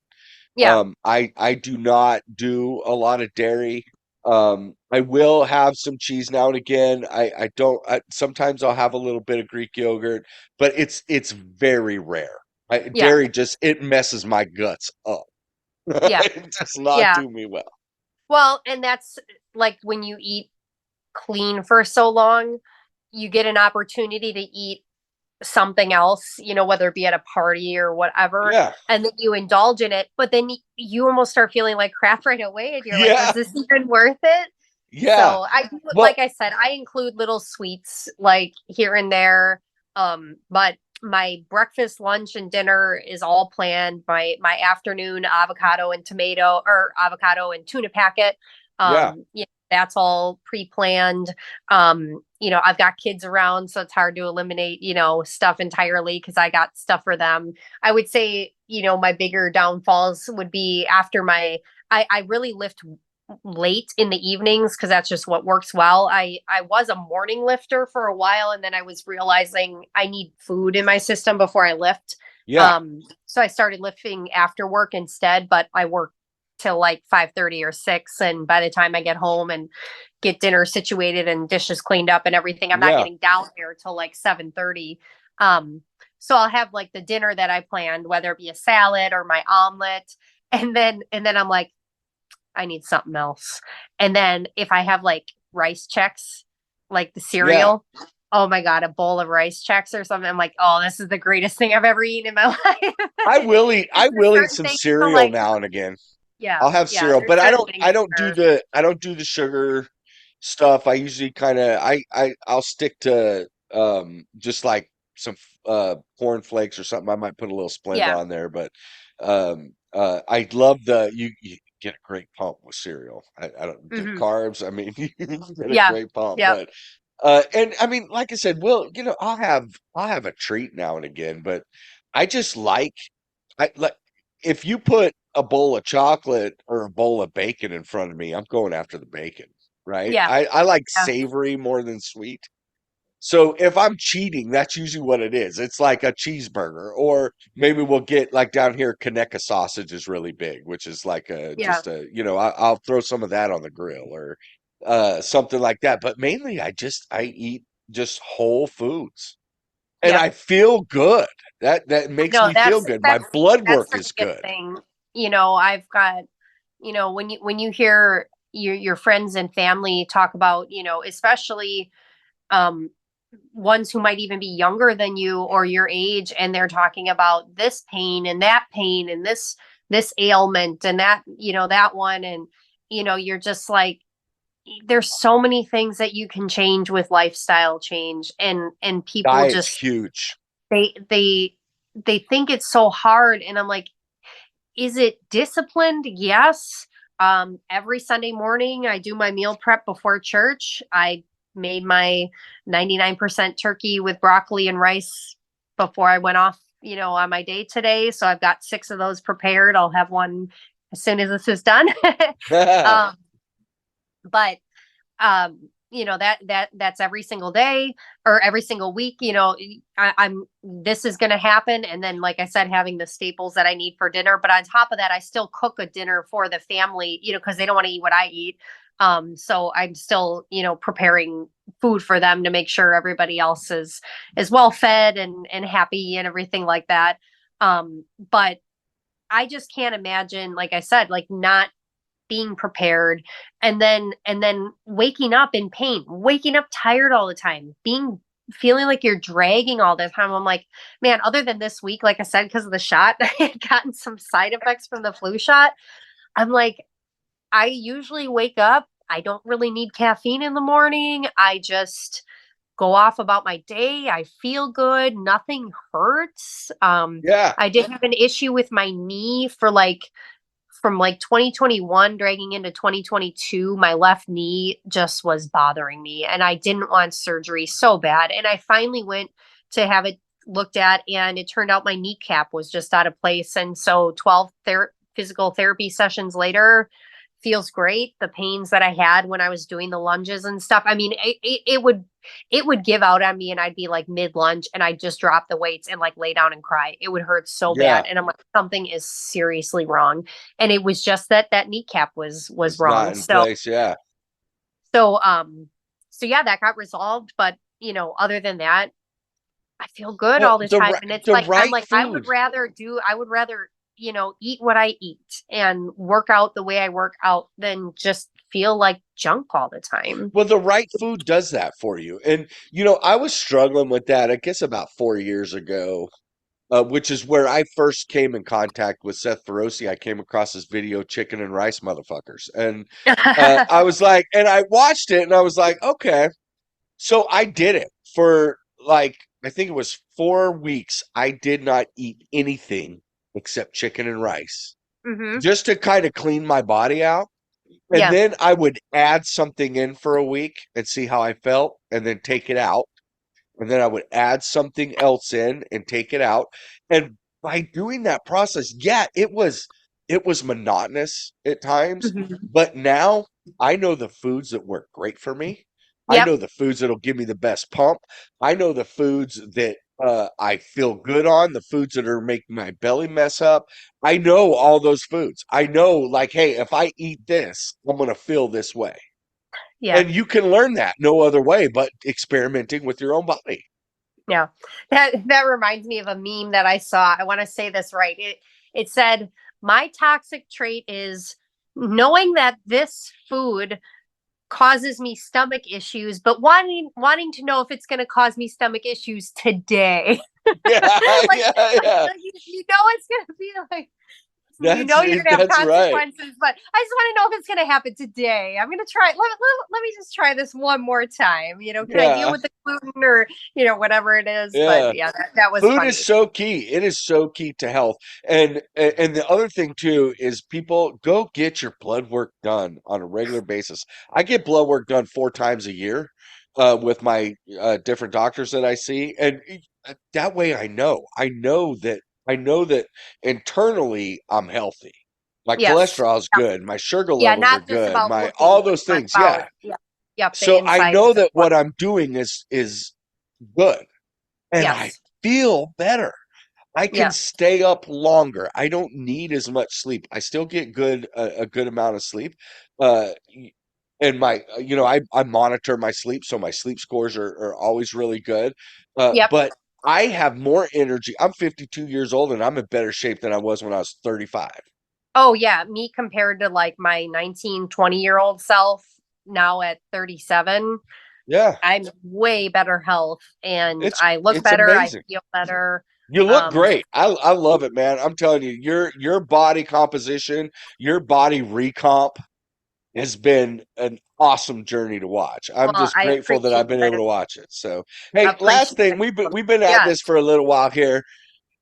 Yeah. I do not do a lot of dairy. I will have some cheese now and again. I don't. Sometimes I'll have a little bit of Greek yogurt, but it's very rare. Yeah. Dairy just it messes my guts up. Yeah. It does not Yeah. do me well. Well, and that's like when you eat clean for so long, you get an opportunity to eat something else, whether it be at a party or whatever, Yeah, and then you indulge in it, but then you almost start feeling like crap right away, and you're like, was yeah, this even worth it? yeah. So I do, Well, like I said, I include little sweets like here and there. But my breakfast, lunch, and dinner is all planned. My afternoon avocado and tomato or avocado and tuna packet. yeah, That's all pre-planned. I've got kids around, so it's hard to eliminate, stuff entirely because I got stuff for them. I would say, my bigger downfalls would be after I really lift late in the evenings because that's just what works well. I was a morning lifter for a while, and then I was realizing I need food in my system before I lift. yeah, So I started lifting after work instead, but I work till like 5:30 or 6, and by the time I get home and get dinner situated and dishes cleaned up and everything, I'm not yeah, getting down there till like 7:30. Um so I'll have like the dinner that I planned, whether it be a salad or my omelet, and then I'm like, I need something else. And then if I have like rice checks, like the yeah. cereal, oh my God, a bowl of rice checks or something, I'm like, oh, this is the greatest thing I've ever eaten in my life. I There's just will eat certain some things to cereal like, now and again. yeah, I'll have yeah, cereal, there's but certain things where, I don't do the sugar stuff. I usually kind of I'll stick to just like some corn flakes or something. I might put a little Splenda yeah, on there, but I love you get a great pump with cereal. I don't the hmm, carbs. I mean, you get a yeah, great pump, yeah, but and I mean, like I said, well, I'll have a treat now and again, but I just like if you put a bowl of chocolate or a bowl of bacon in front of me, I'm going after the bacon, right? yeah, I like yeah, savory more than sweet. So if I'm cheating, that's usually what it is. It's like a cheeseburger, or maybe we'll get like down here, Kaneka sausage is really big, which is like a yeah, just a I'll throw some of that on the grill or something like that. But mainly, I eat just whole foods, and yeah. I feel good. That makes No, me feel that's good. My that's blood that's work the is biggest good. thing. I've got, when you hear your friends and family talk about, especially um ones who might even be younger than you or your age, and they're talking about this pain and this ailment and that one, and you're just like, there's so many things that you can change with lifestyle change, and people Diet's just huge. they they they think it's so hard, and I'm like, is it disciplined? Yes. Every Sunday morning I do my meal prep before church. I made my 99% turkey with broccoli and rice before I went off, on my day today. So I've got 6 of those prepared. I'll have one as soon as this is done. um, but that's every single day or every single week. I'm this is going to happen, and then, like I said, having the staples that I need for dinner. But on top of that, I still cook a dinner for the family, because they don't want to eat what I eat. So I'm still, preparing food for them to make sure everybody else is well fed and happy and everything like that. But I just can't imagine, like I said, like not being prepared, and then waking up in pain, waking up tired all the time, being feeling like you're dragging all the time. I'm like, man, other than this week, like I said, because of the shot, I had gotten some side effects from the flu shot. I'm like, I usually wake up, I don't really need caffeine in the morning. I just go off about my day. I feel good. Nothing hurts. Yeah. I did have an issue with my knee for like from like 2021 dragging into 2022. My left knee just was bothering me, and I didn't want surgery so bad. And I finally went to have it looked at, and it turned out my kneecap was just out of place. And so 12 physical therapy sessions later, feels great. The pains that I had when I was doing the lunges and stuff, I mean, it would give out on me, and I'd be like mid lunge and I'd just drop the weights and like lay down and cry. It would hurt so Yeah. bad, and I'm like, something is seriously wrong. And it was just that kneecap was It's not wrong. in So place. Yeah. so so yeah, that got resolved. But other than that, I feel good Well, all the time. And it's the like, I'm right like, food. I would rather, eat what I eat and work out the way I work out than just feel like junk all the time. Well, the right food does that for you. And, I was struggling with that, I guess, about 4 years ago, which is where I first came in contact with Seth Feroci. I came across this video, Chicken and Rice Motherfuckers. And I was like, and I watched it and I was like, okay. So I did it for like, I think it was 4 weeks. I did not eat anything except chicken and rice Hmm. just to kind of clean my body out. And Yeah. then I would add something in for a week and see how I felt and then take it out. And then I would add something else in and take it out. And by doing that process, yeah, it was monotonous at times, Hmm. but now I know the foods that work great for me. I Yep. know the foods that'll give me the best pump. I know the foods that I feel good on, the foods that are making my belly mess up. I know all those foods. I know, like, hey, if I eat this, I'm going to feel this way. Yeah. And you can learn that no other way but experimenting with your own body. Yeah. That reminds me of a meme that I saw. I want to say this right. It said, my toxic trait is knowing that this food causes me stomach issues, but wanting to know if it's going to cause me stomach issues today. Yeah, like, yeah, yeah. you know it's going to be like, That's you're going to have that's right. consequences, but I just want to know if it's going to happen today. I'm going to try. Let me just try this one more time. Can I deal Yeah, with the gluten or whatever it is? But yeah. yeah, that was Food is funny. so key. It is so key to health. And the other thing too is people go get your blood work done on a regular basis. I get blood work done 4 times a year with my different doctors that I see, and that way I know that internally I'm healthy. My Yes. cholesterol's Yep. good, my sugar Yeah, levels are not just good, about my looking all good, those but things. about Yeah. yep, the So I insides know as that well. what I'm doing is good, and I Yes. feel better. I can Yeah. stay up longer. I don't need as much sleep. I still get a good amount of sleep. And I monitor my sleep, so my sleep scores are always really good. Yep. But I have more energy. I'm 52 years old and I'm in better shape than I was when I was 35. Oh yeah, me compared to like my 19, 20-year-old self now at 37, Yeah, I'm way better health, and it's I look it's better, I amazing. feel better. You look Um great. I love it, man. I'm telling you, your body composition, your body recomp has been an awesome journey to watch. I'm Well, just I grateful that I've appreciate been able that. to watch it. So, hey, last Appreciate thing, that. we've been at Yes. this for a little while here.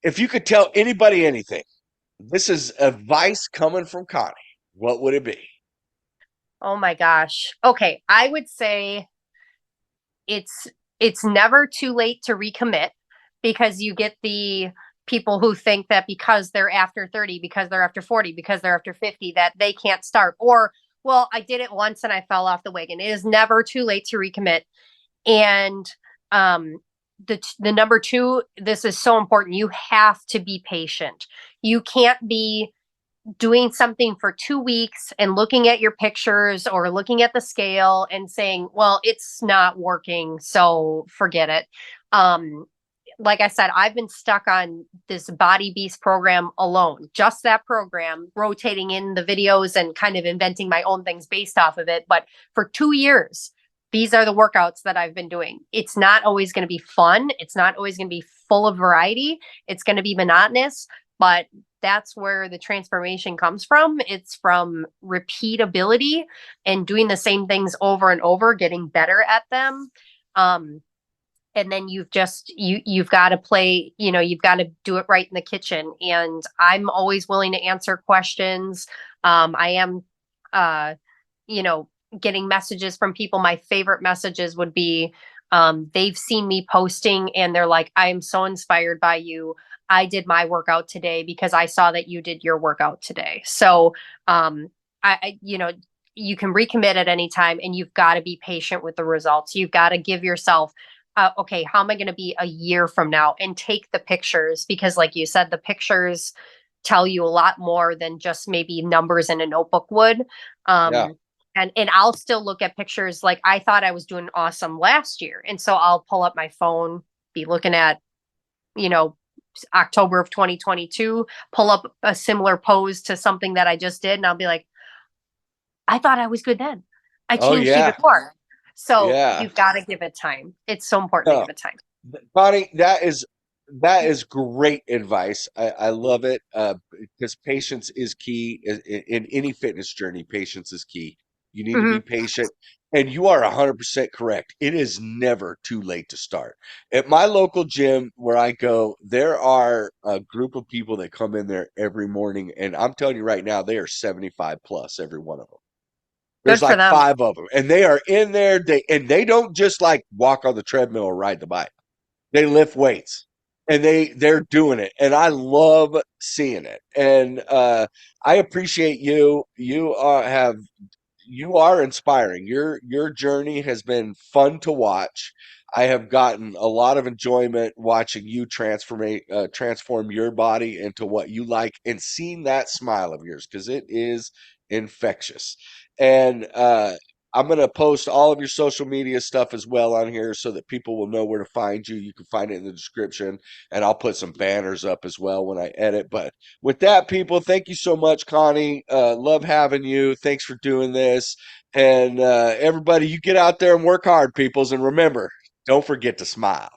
If you could tell anybody anything, this is advice coming from Connie. What would it be? Oh my gosh. Okay, I would say it's it's never too late to recommit, because you get the people who think that because they're after 30, because they're after 40, because they're after 50, that they can't start. Or, well, I did it once and I fell off the wagon. It is never too late to recommit. And um the number two, this is so important. You have to be patient. You can't be doing something for 2 weeks and looking at your pictures or looking at the scale and saying, well, it's not working, so forget it. Um, like I said, I've been stuck on this Body Beast program alone, just that program, rotating in the videos and kind of inventing my own things based off of it. But for 2 years, these are the workouts that I've been doing. It's not always going to be fun. It's not always going to be full of variety. It's going to be monotonous, but that's where the transformation comes from. It's from repeatability and doing the same things over and over, getting better at them. Um, and then you've got to play, you've got to do it right in the kitchen. And I'm always willing to answer questions. I am, uh, you know, getting messages from people. My favorite messages would be, they've seen me posting and they're like, I am so inspired by you. I did my workout today because I saw that you did your workout today. So, you can recommit at any time, and you've got to be patient with the results. You've got to give yourself, okay, how am I going to be a year from now? And take the pictures, because like you said, the pictures tell you a lot more than just maybe numbers in a notebook would. Yeah. And I'll still look at pictures. Like, I thought I was doing awesome last year. And so I'll pull up my phone, be looking at, you know, October of 2022, pull up a similar pose to something that I just did, and I'll be like, I thought I was good then. I Oh changed even yeah. more. So Yeah. you've got to give it time. It's so important to No. give it time. Connie, that is great advice. I love it, because patience is key in any fitness journey. Patience is key. You need to be Hmm. patient, and you are 100% correct. It is never too late to start. At my local gym where I go, there are a group of people that come in there every morning, and I'm telling you right now, they are 75 plus, every one of them. There's Good for like them. five of them, and they are in there. They don't just like walk on the treadmill or ride the bike. They lift weights, and they're doing it, and I love seeing it. And I appreciate you. You are inspiring. Your journey has been fun to watch. I have gotten a lot of enjoyment watching you transform your body into what you like, and seeing that smile of yours, because it is infectious. And I'm gonna post all of your social media stuff as well on here so that people will know where to find you. You can find it in the description, and I'll put some banners up as well when I edit. But with that, people, thank you so much, Connie. Love having you. Thanks for doing this. And everybody, you get out there and work hard, peoples. And remember, don't forget to smile.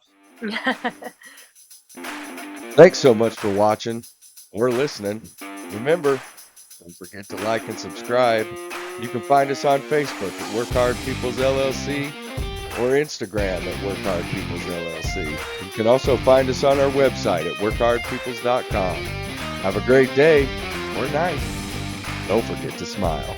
Thanks so much for watching or listening. Remember, don't forget to like and subscribe. You can find us on Facebook at Work Hard Peoples LLC, or Instagram at Work Hard Peoples LLC. You can also find us on our website at workhardpeoples.com. Have a great day or night. Don't forget to smile.